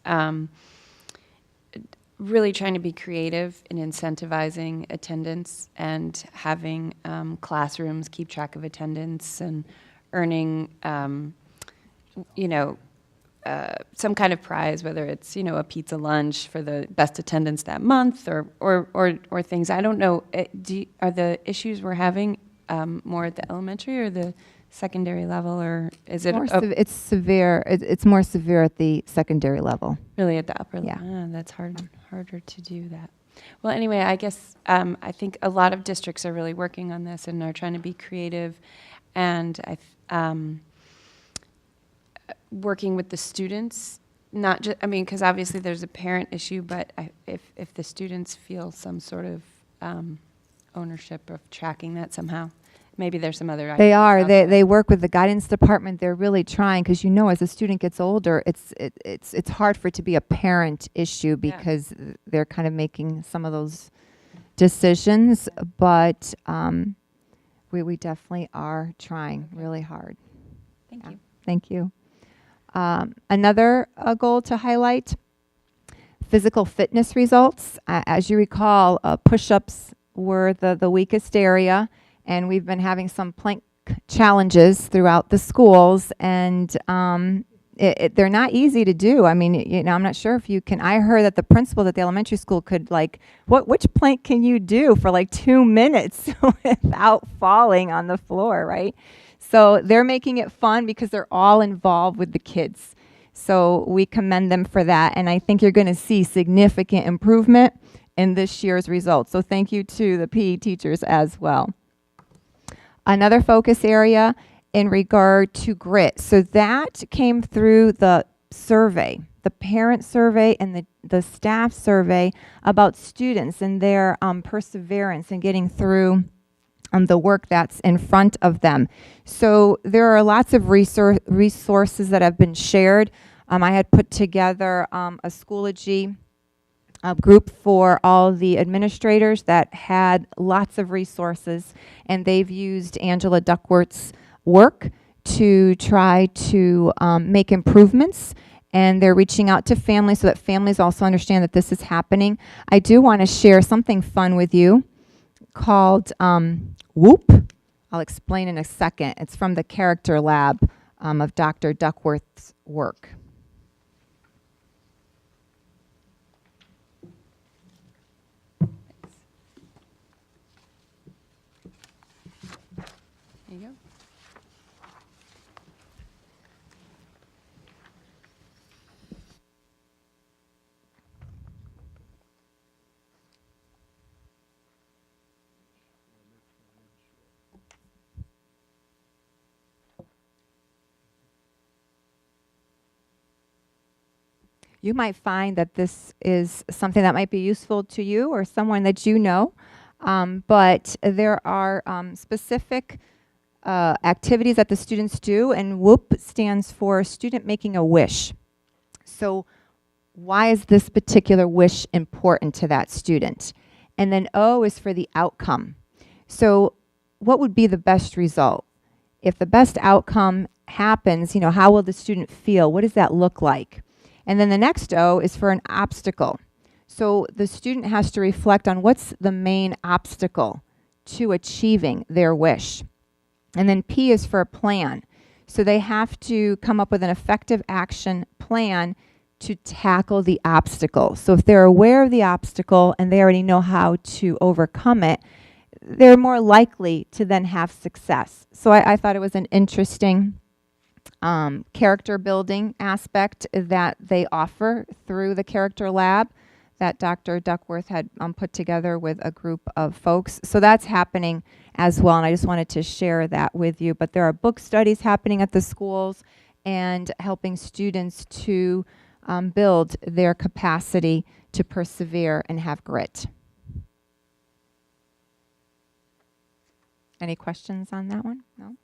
really trying to be creative in incentivizing attendance and having classrooms keep track of attendance and earning, some kind of prize, whether it's, a pizza lunch for the best attendance that month or things. I don't know, are the issues we're having more at the elementary or the secondary level, or is it? It's severe. It's more severe at the secondary level. Really, at the upper level? Yeah. That's harder to do that. Well, anyway, I guess I think a lot of districts are really working on this and are trying to be creative, and working with the students. Not just, because obviously there's a parent issue, but if the students feel some sort of ownership of tracking that somehow. Maybe there's some other ideas. They are. They work with the guidance department. They're really trying, because as a student gets older, it's hard for it to be a parent issue because they're kind of making some of those decisions. But we definitely are trying really hard. Thank you. Thank you. Another goal to highlight: physical fitness results. As you recall, push-ups we're the weakest area, and we've been having some plank challenges throughout the schools, and they're not easy to do. I mean, you know, I'm not sure if you can. I heard that the principals at the elementary school could which plank can you do for like 2 minutes without falling on the floor, right? So they're making it fun because they're all involved with the kids. So we commend them for that, and I think you're going to see significant improvement in this year's results. So thank you to the PE teachers as well. Another focus area in regard to grit. So that came through the survey, the parent survey and the staff survey about students and their perseverance in getting through the work that's in front of them. So there are lots of resources that have been shared. I had put together a Schoology group for all the administrators that had lots of resources, and they've used Angela Duckworth's work to try to make improvements, and they're reaching out to families so that families also understand that this is happening. I do want to share something fun with you called WHOOP. I'll explain in a second. It's from the Character Lab of Dr. Duckworth's work. There you go. You might find that this is something that might be useful to you or someone that you know, but there are specific activities that the students do, and WHOOP stands for Student Making a Wish. So why is this particular wish important to that student? And then O is for the outcome. So what would be the best result? If the best outcome happens, you know, how will the student feel? What does that look like? And then the next O is for an obstacle. So the student has to reflect on what's the main obstacle to achieving their wish. And then P is for a plan. So they have to come up with an effective action plan to tackle the obstacle. So if they're aware of the obstacle and they already know how to overcome it, they're more likely to then have success. So I thought it was an interesting character building aspect that they offer through the Character Lab that Dr. Duckworth had put together with a group of folks. So that's happening as well, and I just wanted to share that with you. But there are book studies happening at the schools and helping students to build their capacity to persevere and have grit. Any questions on that one? No?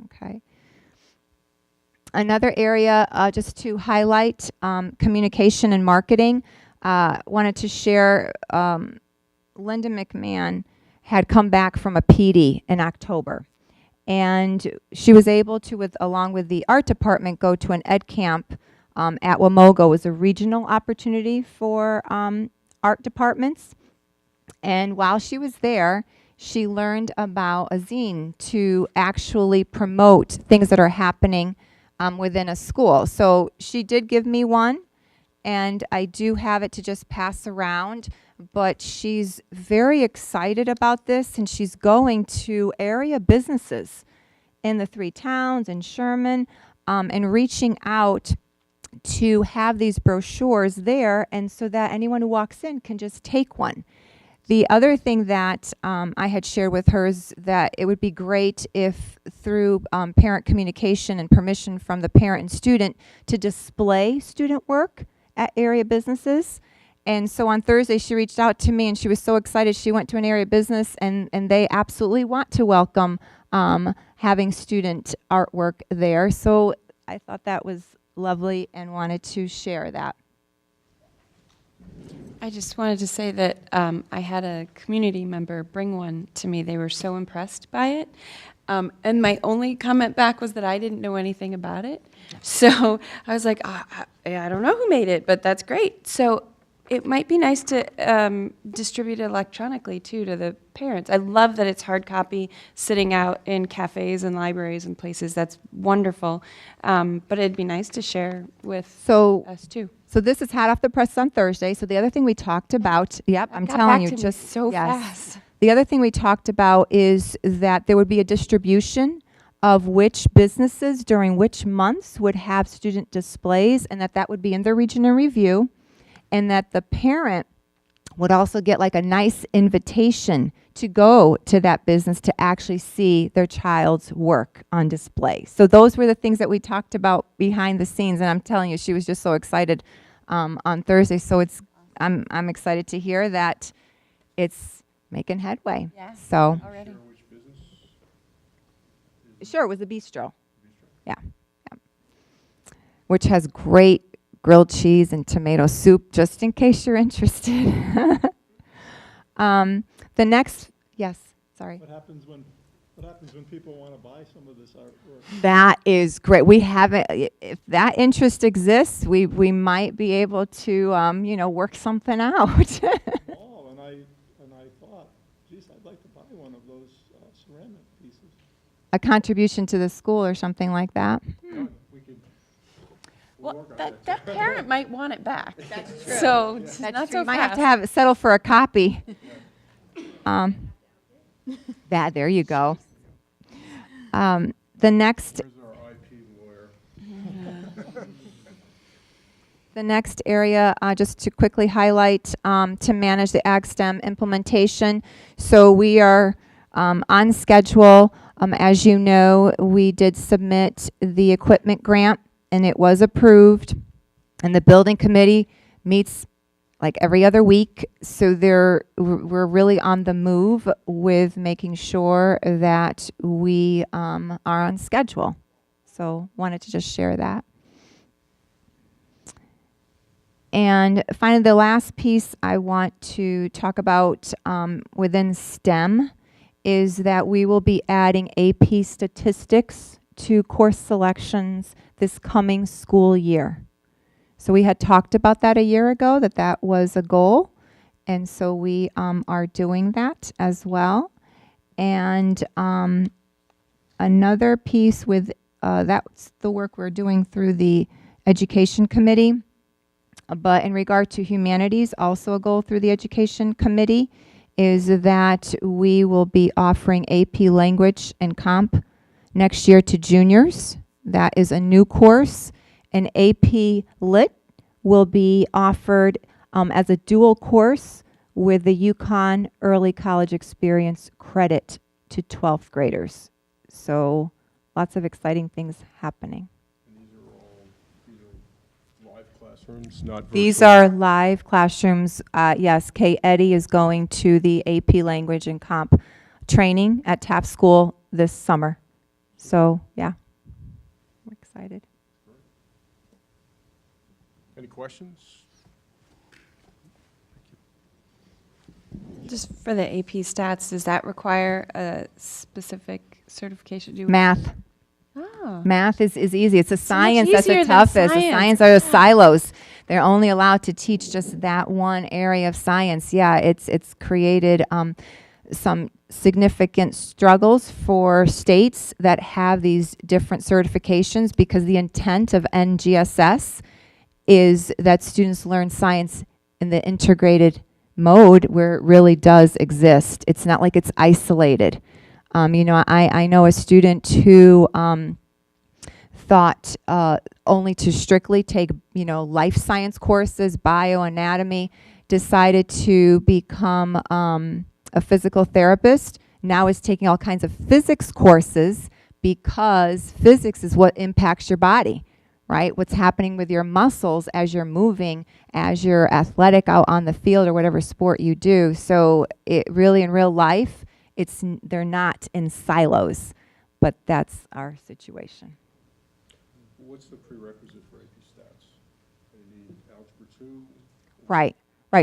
Okay. Another area, just to highlight, communication and marketing. Wanted to share, Linda McMahon had come back from a PD in October. And she was able to, along with the art department, go to an ed camp at Wamogo. It was a regional opportunity for art departments. And while she was there, she learned about a zine to actually promote things that are happening within a school. So she did give me one, and I do have it to just pass around, but she's very excited about this, and she's going to area businesses in the 3 towns in Sherman and reaching out to have these brochures there, and so that anyone who walks in can just take one. The other thing that I had shared with her is that it would be great if through parent communication and permission from the parent and student to display student work at area businesses. And so on Thursday, she reached out to me and she was so excited. She went to an area business and they absolutely want to welcome having student artwork there. So I thought that was lovely and wanted to share that. I just wanted to say that I had a community member bring one to me. They were so impressed by it. And my only comment back was that I didn't know anything about it. So I was like, I don't know who made it, but that's great. So It might be nice to distribute it electronically too to the parents. I love that it's hard copy sitting out in cafes and libraries and places. That's wonderful. But it'd be nice to share with us too. So this is hot off the press on Thursday. So the other thing we talked about, yep, I'm got telling back you, to me just so yes. fast. The other thing we talked about is that there would be a distribution of which businesses during which months would have student displays, and that would be in the region in review, and that the parent would also get like a nice invitation to go to that business to actually see their child's work on display. So those were the things that we talked about behind the scenes, and I'm telling you, she was just so excited on Thursday. So I'm excited to hear that it's making headway. Yeah, So already. sure, it was a bistro. Yeah. Which has great grilled cheese and tomato soup, just in case you're interested. The next, yes, sorry. What happens when people want to buy some of this artwork? That is great. We haven't, if that interest exists, we might be able to, work something out. Oh, and I thought, geez, I'd like to buy one of those ceramic pieces. A contribution to the school or something like that. Well, that parent might want it back. That's true. So it's not That's true. so You might fast. have to have it settle for a copy. There you go. The next. The next area, just to quickly highlight, to manage the AgSTEM implementation. So we are on schedule. As you know, we did submit the equipment grant, and it was approved. And the building committee meets like every other week. So we're really on the move with making sure that we are on schedule. So wanted to just share that. And finally, the last piece I want to talk about within STEM is that we will be adding AP statistics to course selections this coming school year. So we had talked about that a year ago, that was a goal. And so we are doing that as well. And another piece with, that's the work we're doing through the Education Committee. But in regard to humanities, also a goal through the Education Committee is that we will be offering AP Language and Comp next year to juniors. That is a new course. And AP Lit will be offered as a dual course with the UConn Early College Experience credit to 12th graders. So lots of exciting things happening. These are live classrooms. Yes, Kay Eddy is going to the AP Language and Comp training at Taft School this summer. So, yeah, we're excited. Any questions? Just for the AP stats, does that require a specific certification? Math. Oh. Math is easy. It's a So much science that's easier the than toughest. The science. science are the silos. They're only allowed to teach just that one area of science. Yeah, it's created some significant struggles for states that have these different certifications, because the intent of NGSS is that students learn science in the integrated mode where it really does exist. It's not like it's isolated. I know a student who thought only to strictly take, life science courses, bioanatomy, decided to become a physical therapist, now is taking all kinds of physics courses because physics is what impacts your body, right? What's happening with your muscles as you're moving, as you're athletic out on the field or whatever sport you do. So it really, in real life, they're not in silos, but that's our situation. What's the prerequisite for AP Stats? They need Algebra 2? Right.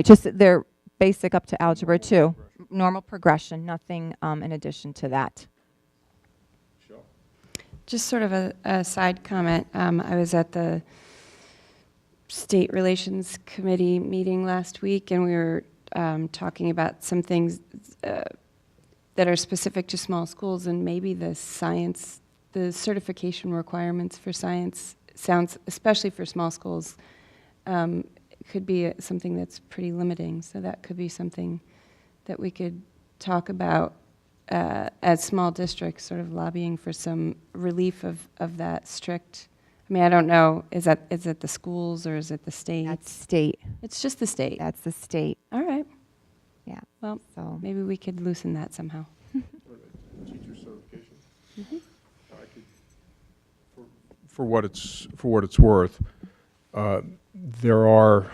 Just they're basic up to Algebra 2. Normal progression, nothing in addition to that. Just sort of a side comment. I was at the State Relations Committee meeting last week, and we were talking about some things that are specific to small schools, and maybe the certification requirements for science sounds, especially for small schools, could be something that's pretty limiting. So that could be something that we could talk about as small districts, sort of lobbying for some relief of that strict. I mean, I don't know, is it the schools or is it the state? That's state. It's just the state. That's the state. All right. Yeah. Well, So maybe we could loosen that somehow. Teacher certification. Mhm. I could, for what it's worth, there are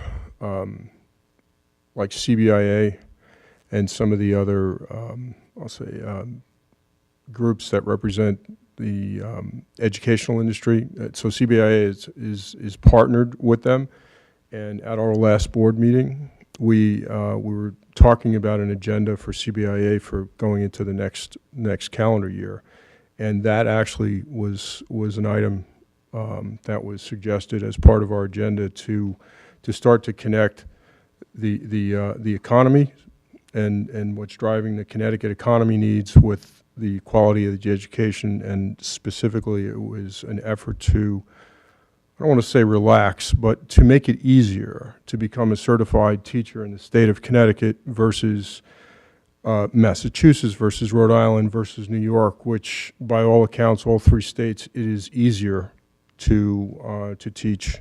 like CBIA and some of the other, I'll say, groups that represent the educational industry. So CBIA is partnered with them, and at our last board meeting, we were talking about an agenda for CBIA for going into the next calendar year, and that actually was an item that was suggested as part of our agenda to start to connect the economy and what's driving the Connecticut economy needs with the quality of the education, and specifically it was an effort to, I don't want to say relax, but to make it easier to become a certified teacher in the state of Connecticut versus Massachusetts versus Rhode Island versus New York, which by all accounts, all three states, it is easier to teach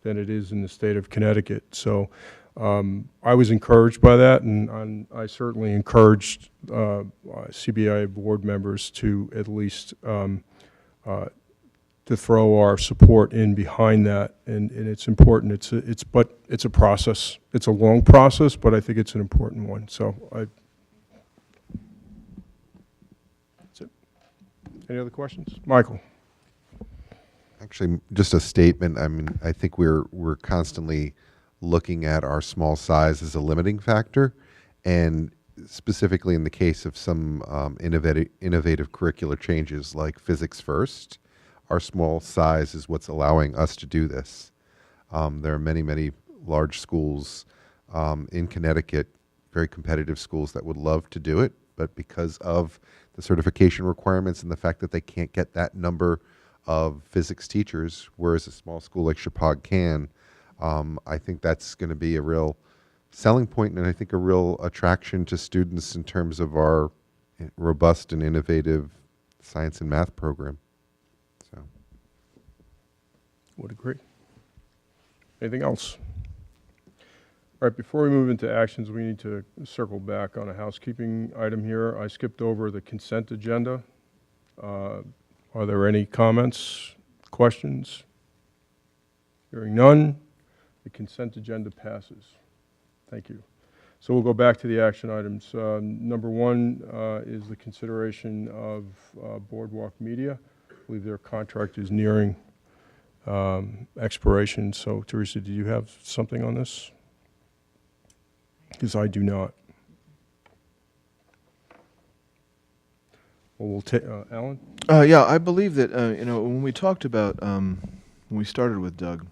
than it is in the state of Connecticut. So I was encouraged by that, and I certainly encouraged CBIA board members to at least to throw our support in behind that, and it's important. It's a process. It's a long process, but I think it's an important one. So that's it. Any other questions, Michael? Actually, just a statement. I mean, I think we're constantly looking at our small size as a limiting factor, and specifically in the case of some innovative curricular changes like Physics First, our small size is what's allowing us to do this. There are many large schools in Connecticut, very competitive schools that would love to do it, but because of the certification requirements and the fact that they can't get that number of physics teachers, whereas a small school like Chippewa can, I think that's going to be a real selling point, and I think a real attraction to students in terms of our robust and innovative science and math program. So, Would agree. Anything else? All right, before we move into actions, we need to circle back on a housekeeping item here. I skipped over the consent agenda. Are there any comments, questions? Hearing none, the consent agenda passes. Thank you. So we'll go back to the action items. Number one is the consideration of Boardwalk Media. I believe their contract is nearing expiration. So Teresa, do you have something on this? Because I do not. Well, we'll take, Alan? Yeah, I believe that, when we talked about, when we started with Doug,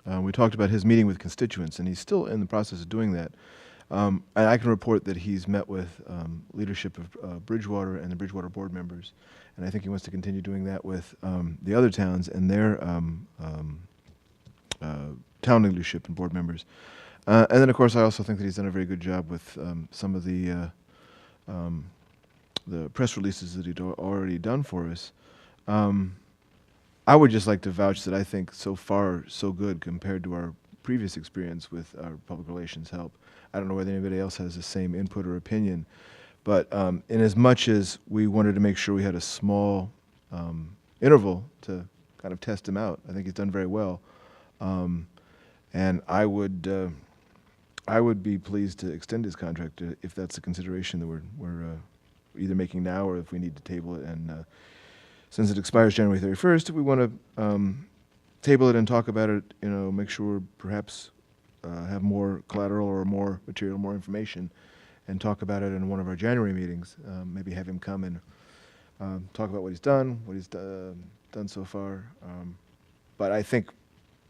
we talked about his meeting with constituents, and he's still in the process of doing that. And I can report that he's met with leadership of Bridgewater and the Bridgewater board members, and I think he wants to continue doing that with the other towns and their town leadership and board members. And then, of course, I also think that he's done a very good job with some of the press releases that he'd already done for us. I would just like to vouch that I think so far so good compared to our previous experience with our public relations help. I don't know whether anybody else has the same input or opinion, but in as much as we wanted to make sure we had a small interval to kind of test him out, I think he's done very well. And I would be pleased to extend his contract if that's a consideration that we're either making now or if we need to table it. And since it expires January 31st, we want to table it and talk about it, make sure perhaps have more collateral or more material, more information, and talk about it in one of our January meetings. Maybe have him come and talk about what he's done so far. But I think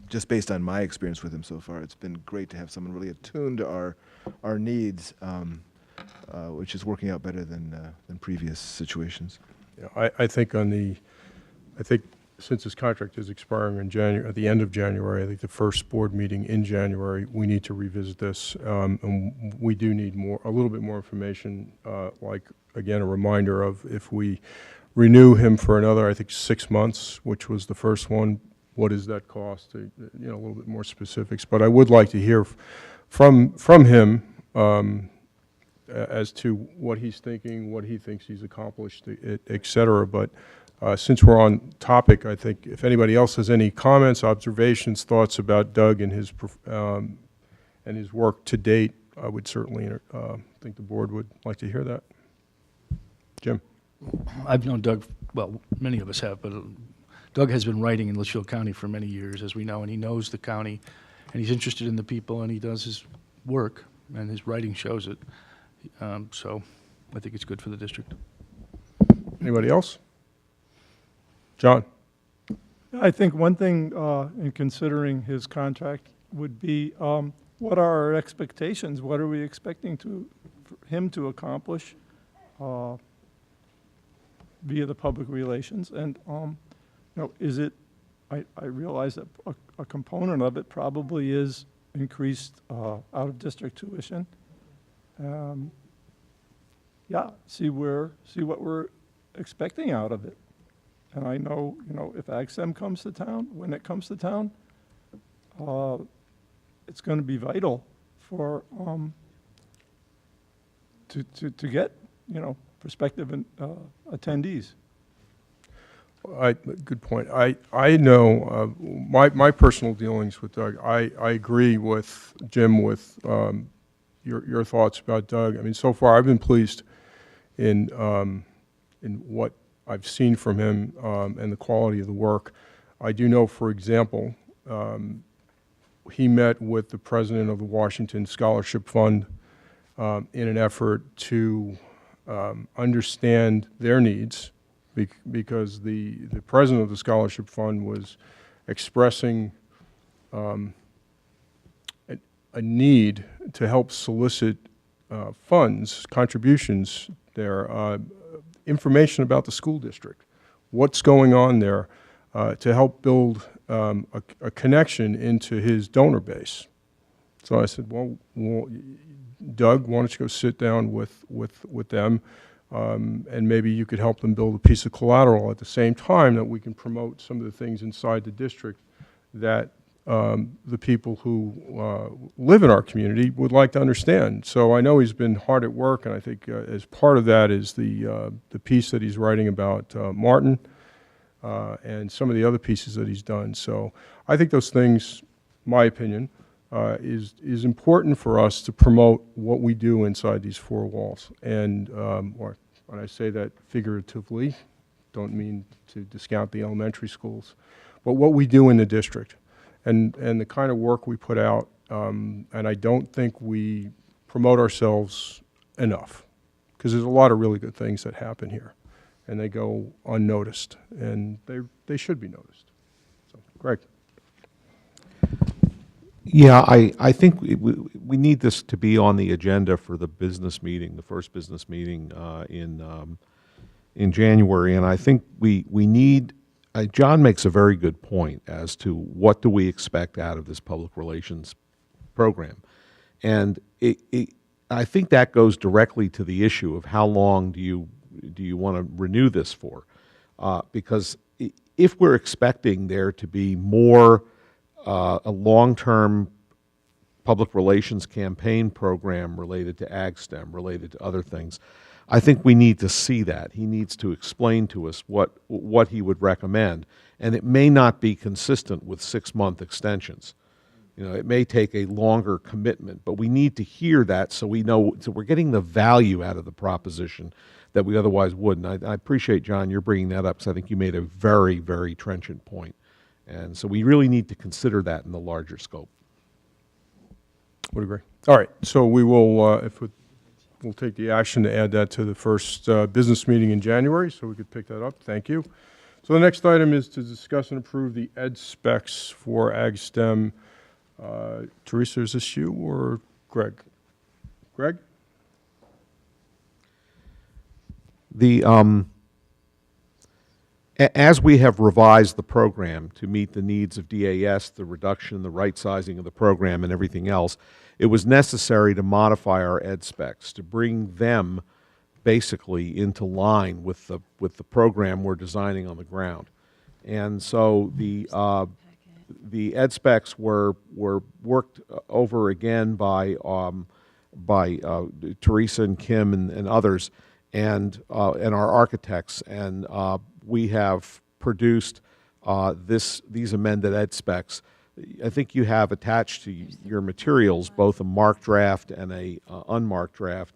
just based on my experience with him so far, it's been great to have someone really attuned to our needs, which is working out better than previous situations. Yeah, I think since his contract is expiring in January, at the end of January, I think the first board meeting in January, we need to revisit this, and we do need a little bit more information, like, again, a reminder of if we renew him for another, I think, 6 months, which was the first one, what does that cost? A little bit more specifics. But I would like to hear from him as to what he's thinking, what he thinks he's accomplished, et cetera. But since we're on topic, I think if anybody else has any comments, observations, thoughts about Doug and his work to date, I would certainly think the board would like to hear that. Jim? I've known Doug, well, many of us have, but Doug has been writing in Litchfield County for many years, as we know, and he knows the county, and he's interested in the people, and he does his work, and his writing shows it. So I think it's good for the district. Anybody else? John? I think one thing in considering his contract would be what are our expectations? What are we expecting for him to accomplish via the public relations? And is it? I realize that a component of it probably is increased out-of-district tuition. Yeah, see what we're expecting out of it. And I know, if AgSem comes to town, when it comes to town, it's going to be vital for to get prospective attendees. Good point. I know my personal dealings with Doug. I agree with Jim with your thoughts about Doug. I mean, so far I've been pleased in what I've seen from him and the quality of the work. I do know, for example, he met with the president of the Washington Scholarship Fund in an effort to understand their needs, because the president of the Scholarship Fund was expressing a need to help solicit funds, contributions there, information about the school district, what's going on there, to help build a connection into his donor base. So I said, well, Doug, why don't you go sit down with them, and maybe you could help them build a piece of collateral at the same time that we can promote some of the things inside the district that the people who live in our community would like to understand. So I know he's been hard at work, and I think as part of that is the piece that he's writing about Martin and some of the other pieces that he's done. So I think those things, my opinion, is important for us to promote what we do inside these four walls. And when I say that figuratively, don't mean to discount the elementary schools, but what we do in the district. And the kind of work we put out, and I don't think we promote ourselves enough, because there's a lot of really good things that happen here, and they go unnoticed, and they should be noticed. So, Greg. Yeah, I think we need this to be on the agenda for the business meeting, the first business meeting in January, and I think we need. John makes a very good point as to what do we expect out of this public relations program. And I think that goes directly to the issue of how long do you want to renew this for? Because if we're expecting there to be more a long-term public relations campaign program related to AgStem, related to other things, I think we need to see that. He needs to explain to us what he would recommend, and it may not be consistent with 6-month extensions. It may take a longer commitment, but we need to hear that so we know, so we're getting the value out of the proposition that we otherwise wouldn't. I appreciate, John, you're bringing that up, because I think you made a very, very trenchant point. And so we really need to consider that in the larger scope. Would agree. All right, so we will, we'll take the action to add that to the first business meeting in January, so we could pick that up. Thank you. So the next item is to discuss and approve the ed specs for Ag STEM. Teresa, is this you or Greg? Greg? As we have revised the program to meet the needs of DAS, the reduction, the right sizing of the program and everything else, it was necessary to modify our ed specs to bring them basically into line with the program we're designing on the ground. And so the ed specs were worked over again by Teresa and Kim and others, and our architects, and we have produced these amended ed specs. I think you have attached to your materials both a marked draft and a unmarked draft.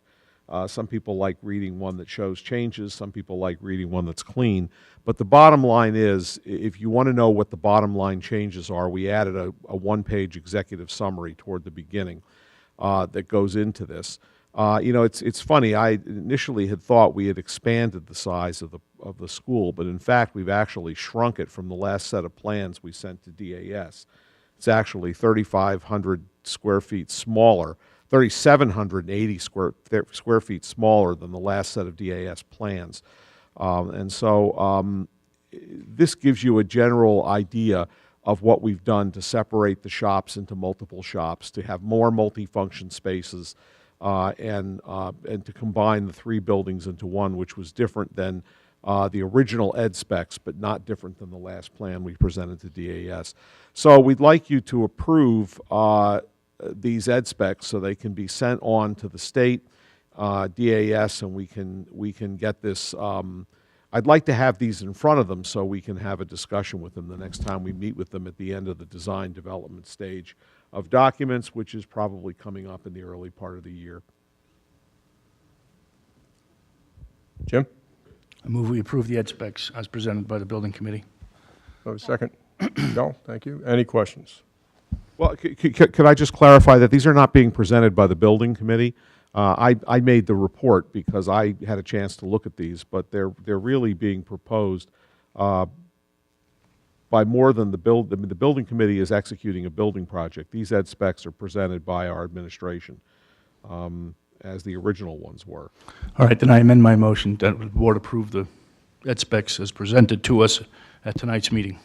Some people like reading one that shows changes. Some people like reading one that's clean. But the bottom line is, if you want to know what the bottom line changes are, we added a one-page executive summary toward the beginning that goes into this. It's funny. I initially had thought we had expanded the size of the school, but in fact, we've actually shrunk it from the last set of plans we sent to DAS. It's actually 3,500 square feet smaller. 3,780 square feet smaller than the last set of DAS plans. And so this gives you a general idea of what we've done to separate the shops into multiple shops, to have more multifunction spaces, and to combine the three buildings into one, which was different than the original ed specs, but not different than the last plan we presented to DAS. So we'd like you to approve these ed specs so they can be sent on to the state, DAS, and we can get this. I'd like to have these in front of them so we can have a discussion with them the next time we meet with them at the end of the design development stage of documents, which is probably coming up in the early part of the year. Jim? I move we approve the ed specs as presented by the building committee. Oh, second. No, thank you. Any questions? Well, could I just clarify that these are not being presented by the building committee? I made the report because I had a chance to look at these, but they're really being proposed by more than the building committee is executing a building project. These ed specs are presented by our administration, as the original ones were. All right, then I amend my motion that the board approve the ed specs as presented to us at tonight's meeting.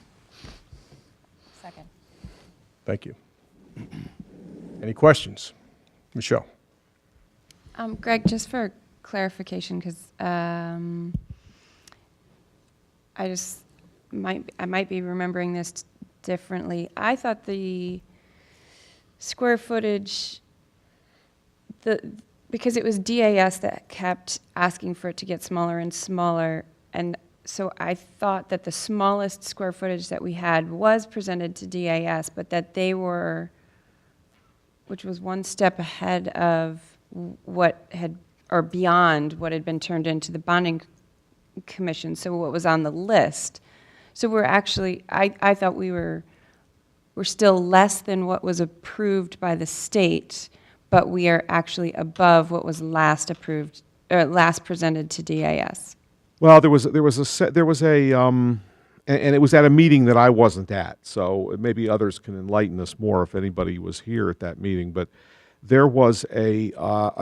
Second. Thank you. Any questions? Michelle? Greg, just for clarification, because I might be remembering this differently. I thought the square footage, because it was DAS that kept asking for it to get smaller and smaller, and so I thought that the smallest square footage that we had was presented to DAS, but that they were, which was one step ahead of what had, or beyond what had been turned into the bonding commission, so what was on the list. So we're actually, I thought we're still less than what was approved by the state, but we are actually above what was last approved, or last presented to DAS. Well, there was a and it was at a meeting that I wasn't at, so maybe others can enlighten us more if anybody was here at that meeting. But there was a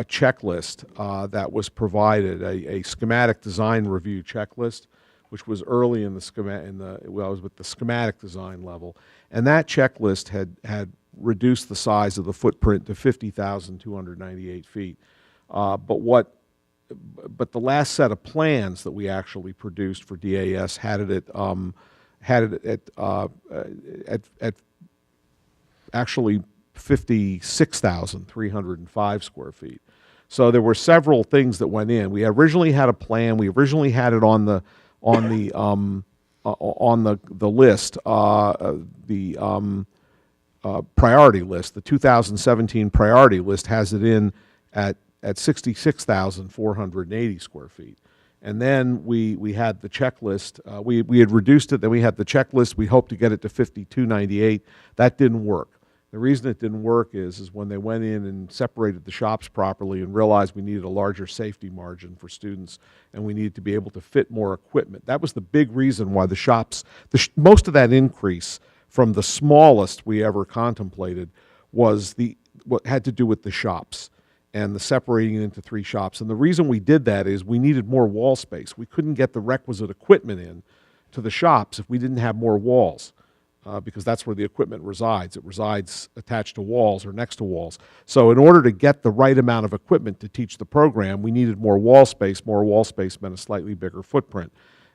checklist that was provided, a schematic design review checklist, which was early in the well, I was with the schematic design level, and that checklist had reduced the size of the footprint to 50,298 feet. But the last set of plans that we actually produced for DAS had it at actually 56,305 square feet. So there were several things that went in. We originally had a plan. We originally had it on the list, the priority list. The 2017 priority list has it in at 66,480 square feet. And then we had the checklist. We had reduced it. Then we had the checklist. We hoped to get it to 5298. That didn't work. The reason it didn't work is when they went in and separated the shops properly and realized we needed a larger safety margin for students and we needed to be able to fit more equipment. That was the big reason why the shops, most of that increase from the smallest we ever contemplated was what had to do with the shops and the separating it into 3 shops. And the reason we did that is we needed more wall space. We couldn't get the requisite equipment in to the shops if we didn't have more walls, because that's where the equipment resides. It resides attached to walls or next to walls. So in order to get the right amount of equipment to teach the program, we needed more wall space. More wall space meant a slightly bigger footprint.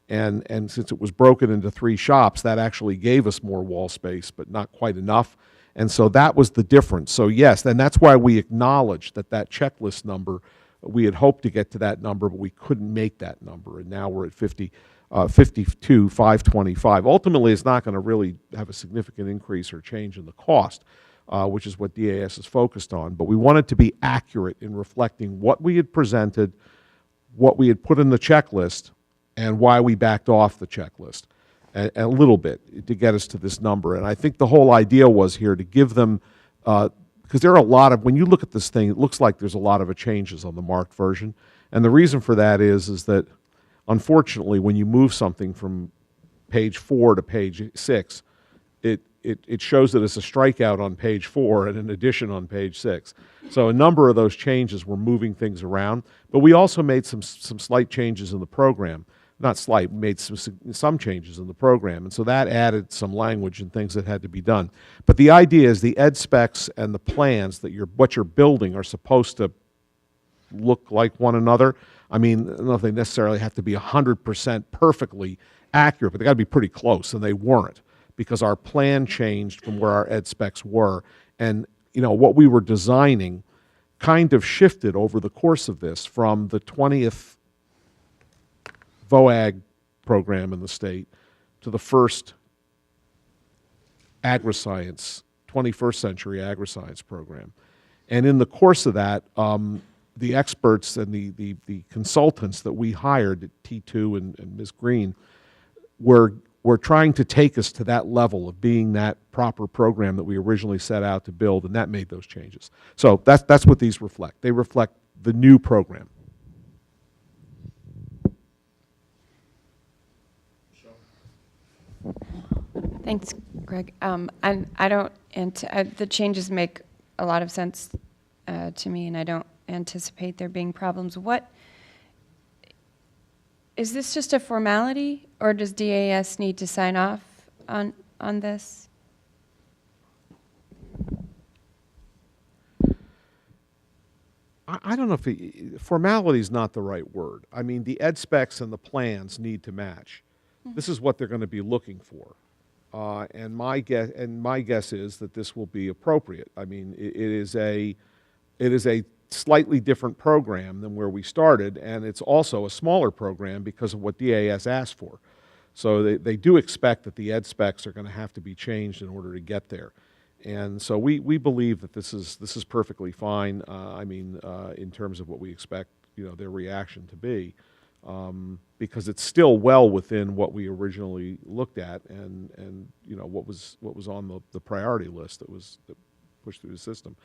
And since it was broken into 3 shops, that actually gave us more wall space, but not quite enough. And so that was the difference. So yes, and that's why we acknowledged that checklist number, we had hoped to get to that number, but we couldn't make that number. And now we're at 52,525. Ultimately, it's not going to really have a significant increase or change in the cost, which is what DAS is focused on. But we wanted to be accurate in reflecting what we had presented, what we had put in the checklist, and why we backed off the checklist a little bit to get us to this number. And I think the whole idea was here to give them, because there are a lot of, when you look at this thing, it looks like there's a lot of changes on the marked version. And the reason for that is that, unfortunately, when you move something from page 4 to page 6, it shows that it's a strikeout on page 4 and an addition on page 6. So a number of those changes were moving things around. But we also made some slight changes in the program. Not slight, we made some changes in the program. And so that added some language and things that had to be done. But the idea is the ed specs and the plans that what you're building are supposed to look like one another. I mean, I don't know if they necessarily have to be 100% perfectly accurate, but they got to be pretty close, and they weren't, because our plan changed from where our ed specs were. And what we were designing kind of shifted over the course of this from the 20th VOAG program in the state to the first agri-science, 21st century agri-science program. And in the course of that, the experts and the consultants that we hired at T2 and Ms. Green were trying to take us to that level of being that proper program that we originally set out to build, and that made those changes. So that's what these reflect. They reflect the new program. Thanks, Greg. And I don't, the changes make a lot of sense to me, and I don't anticipate there being problems. Is this just a formality, or does DAS need to sign off on this? I don't know if formality is not the right word. I mean, the ed specs and the plans need to match. This is what they're going to be looking for. And my guess is that this will be appropriate. I mean, it is a slightly different program than where we started, and it's also a smaller program because of what DAS asked for. So they do expect that the ed specs are going to have to be changed in order to get there. And so we believe that this is perfectly fine. I mean, in terms of what we expect, their reaction to be. Because it's still well within what we originally looked at, and what was on the priority list that pushed through the system.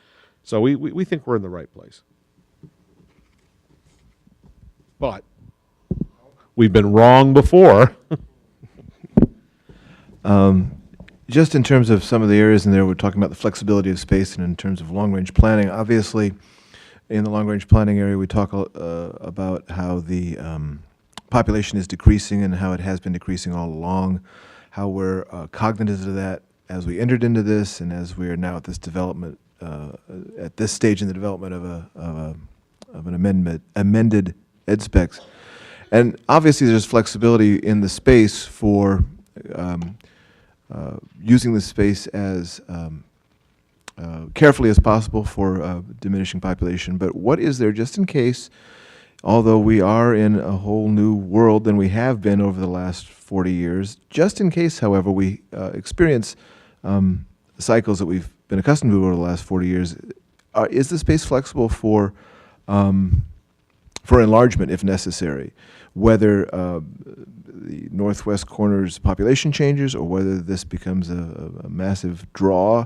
So we think we're in the right place. But we've been wrong before. Just in terms of some of the areas in there, we're talking about the flexibility of space, and in terms of long-range planning, obviously, in the long-range planning area, we talk about how the population is decreasing and how it has been decreasing all along, how we're cognizant of that as we entered into this, and as we are now at this development, at this stage in the development of an amended ed specs. And obviously, there's flexibility in the space for using the space as carefully as possible for diminishing population. But what is there, just in case, although we are in a whole new world than we have been over the last 40 years, just in case, however, we experience cycles that we've been accustomed to over the last 40 years, is the space flexible for enlargement if necessary, whether the northwest corner's population changes or whether this becomes a massive draw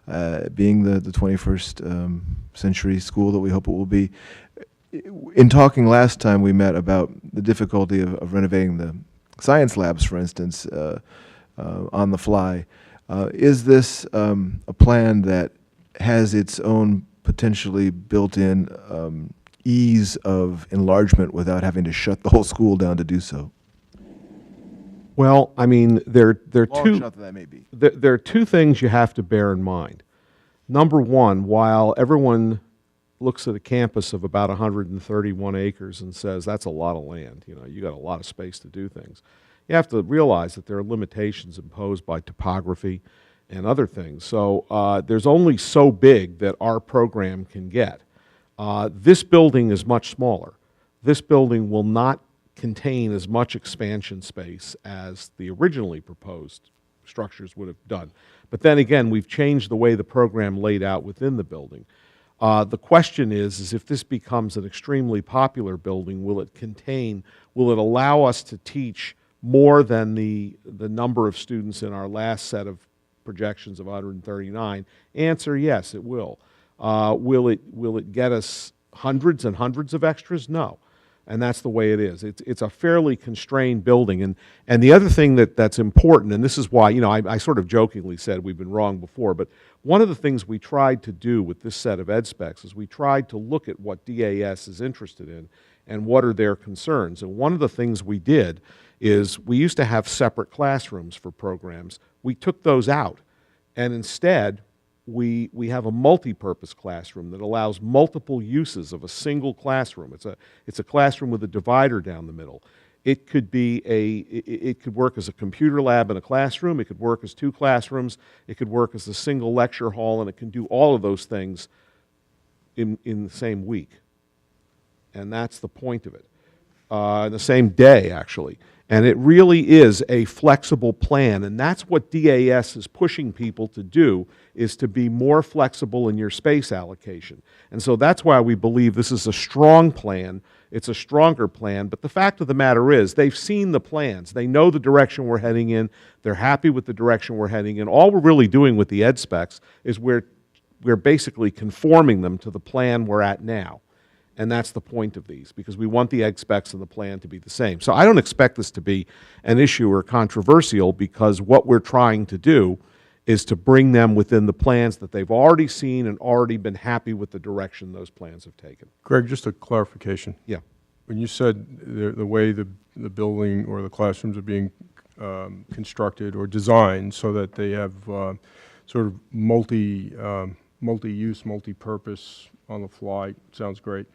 being the 21st century school that we hope it will be. In talking last time we met about the difficulty of renovating the science labs, for instance, on the fly, is this a plan that has its own potentially built-in ease of enlargement without having to shut the whole school down to do so? Well, I mean, there are Long two. shot that may be. There are two things you have to bear in mind. Number one, while everyone looks at a campus of about 131 acres and says that's a lot of land, you know, you got a lot of space to do things, you have to realize that there are limitations imposed by topography and other things. So there's only so big that our program can get. This building is much smaller. This building will not contain as much expansion space as the originally proposed structures would have done. But then again, we've changed the way the program laid out within the building. The question is if this becomes an extremely popular building, will it allow us to teach more than the number of students in our last set of projections of 139? Answer, yes, it will. Will it get us hundreds and hundreds of extras? No. And that's the way it is. It's a fairly constrained building. And the other thing that's important, and this is why, you know, I sort of jokingly said we've been wrong before, but one of the things we tried to do with this set of ed specs is we tried to look at what DAS is interested in and what are their concerns. And one of the things we did is we used to have separate classrooms for programs. We took those out, and instead we have a multi-purpose classroom that allows multiple uses of a single classroom. It's a classroom with a divider down the middle. It could work as a computer lab in a classroom. It could work as two classrooms. It could work as a single lecture hall, and it can do all of those things in the same week. And that's the point of it. The same day, actually. And it really is a flexible plan, and that's what DAS is pushing people to do, is to be more flexible in your space allocation. And so that's why we believe this is a strong plan. It's a stronger plan, but the fact of the matter is they've seen the plans. They know the direction we're heading in. They're happy with the direction we're heading in. All we're really doing with the ed specs is we're basically conforming them to the plan we're at now. And that's the point of these, because we want the ed specs and the plan to be the same. So I don't expect this to be an issue or controversial, because what we're trying to do is to bring them within the plans that they've already seen and already been happy with the direction those plans have taken. Greg, just a clarification. Yeah. When you said the way the building or the classrooms are being constructed or designed so that they have sort of multi-use, multi-purpose on the fly, sounds great.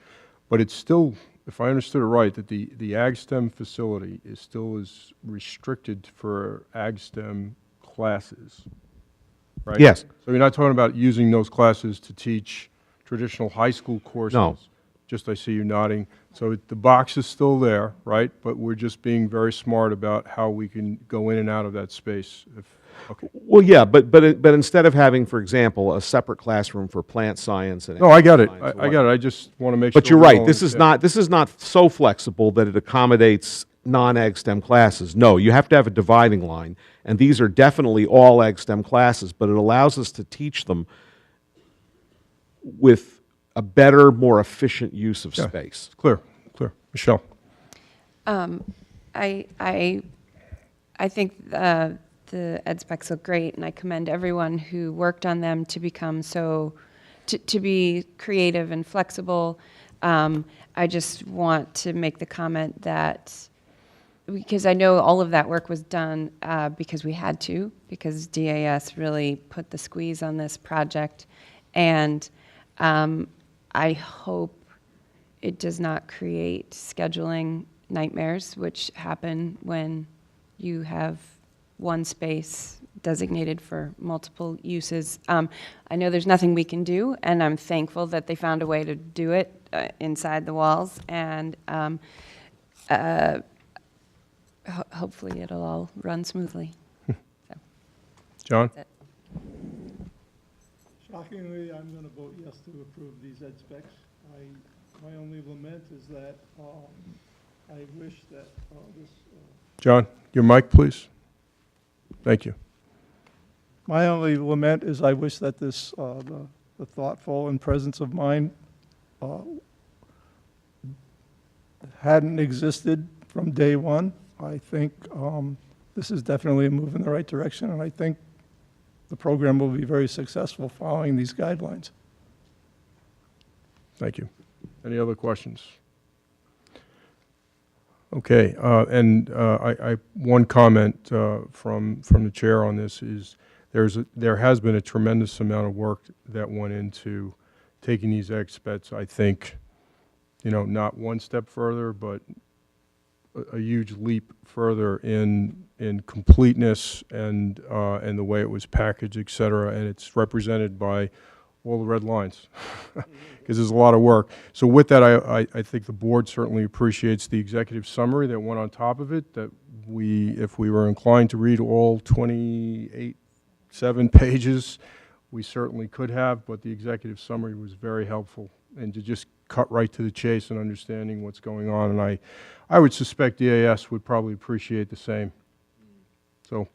But it's still, if I understood it right, that the Ag STEM facility is still restricted for Ag STEM classes, right? Yes. So you're not talking about using those classes to teach traditional high school courses? No. Just I see you nodding. So the box is still there, right? But we're just being very smart about how we can go in and out of that space. Okay. Well, yeah, but instead of having, for example, a separate classroom for plant science and no, I got it. I got it. I just want to make sure. But you're we right. all This is understand. not so flexible that it accommodates non-Ag STEM classes. No, you have to have a dividing line, and these are definitely all Ag STEM classes. But it allows us to teach them with a better, more efficient use of space. Clear. Michelle. I think the ed specs look great, and I commend everyone who worked on them to become to be creative and flexible. I just want to make the comment that, because I know all of that work was done because we had to, because DAS really put the squeeze on this project, and I hope it does not create scheduling nightmares, which happen when you have one space designated for multiple uses. I know there's nothing we can do, and I'm thankful that they found a way to do it inside the walls, and hopefully it'll all run smoothly. John? Shockingly, I'm going to vote yes to approve these ed specs. My only lament is that I wish that this... John, your mic, please. Thank you. My only lament is I wish that this, the thoughtful and presence of mind hadn't existed from day one. I think this is definitely a move in the right direction, and I think the program will be very successful following these guidelines. Thank you. Any other questions? Okay, one comment from the chair on this is there has been a tremendous amount of work that went into taking these experts, I think, not one step further, but a huge leap further in completeness and the way it was packaged, et cetera, and it's represented by all the red lines, because there's a lot of work. So with that, I think the board certainly appreciates the executive summary that went on top of it, that if we were inclined to read all 7 pages, we certainly could have, but the executive summary was very helpful, and to just cut right to the chase and understanding what's going on, and I would suspect DAS would probably appreciate the same. So,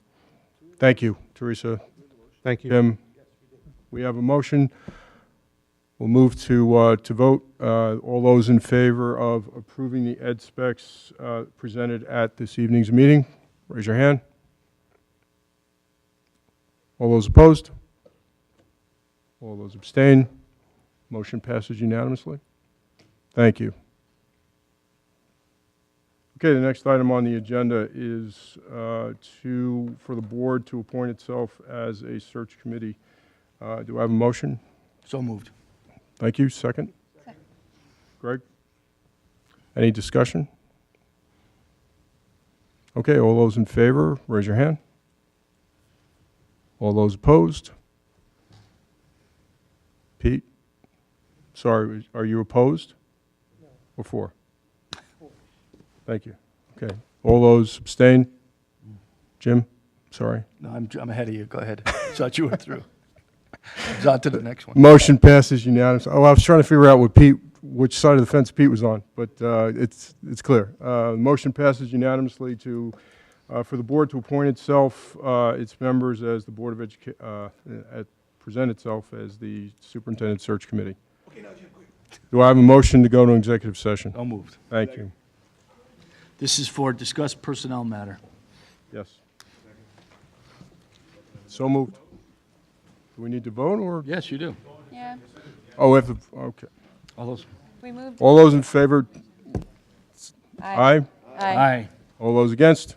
thank you, Teresa. Thank you. Tim. We have a motion. We'll move to vote. All those in favor of approving the ed specs presented at this evening's meeting, raise your hand. All those opposed? All those abstain? Motion passes unanimously. Thank you. Okay, the next item on the agenda is for the board to appoint itself as a search committee. Do I have a motion? So moved. Thank you. Second? Second. Greg? Any discussion? Okay, all those in favor, raise your hand. All those opposed? Pete? Sorry, are you opposed? No. Or for? Thank you. Okay. All those abstain? Jim? Sorry. No, I'm ahead of you. Go ahead. Thought you were through. It's on to the next one. Motion passes unanimously. Oh, I was trying to figure out which side of the fence Pete was on, but it's clear. Motion passes unanimously for the board to appoint itself, its members as the Board of Education, present itself as the Superintendent Search Committee. Do I have a motion to go to executive session? So moved. Thank you. This is for discuss personnel matter. Yes. So moved. Do we need to vote, or? Yes, you do. Yeah. Oh, we have to, okay. All those. We moved. All those in favor? Aye. Aye? Aye. All those against?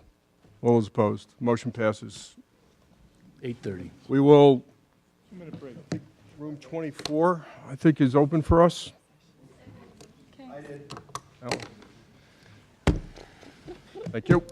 All those opposed? Motion passes. 8:30. We will, room 24, I think, is open for us. Okay. Thank you.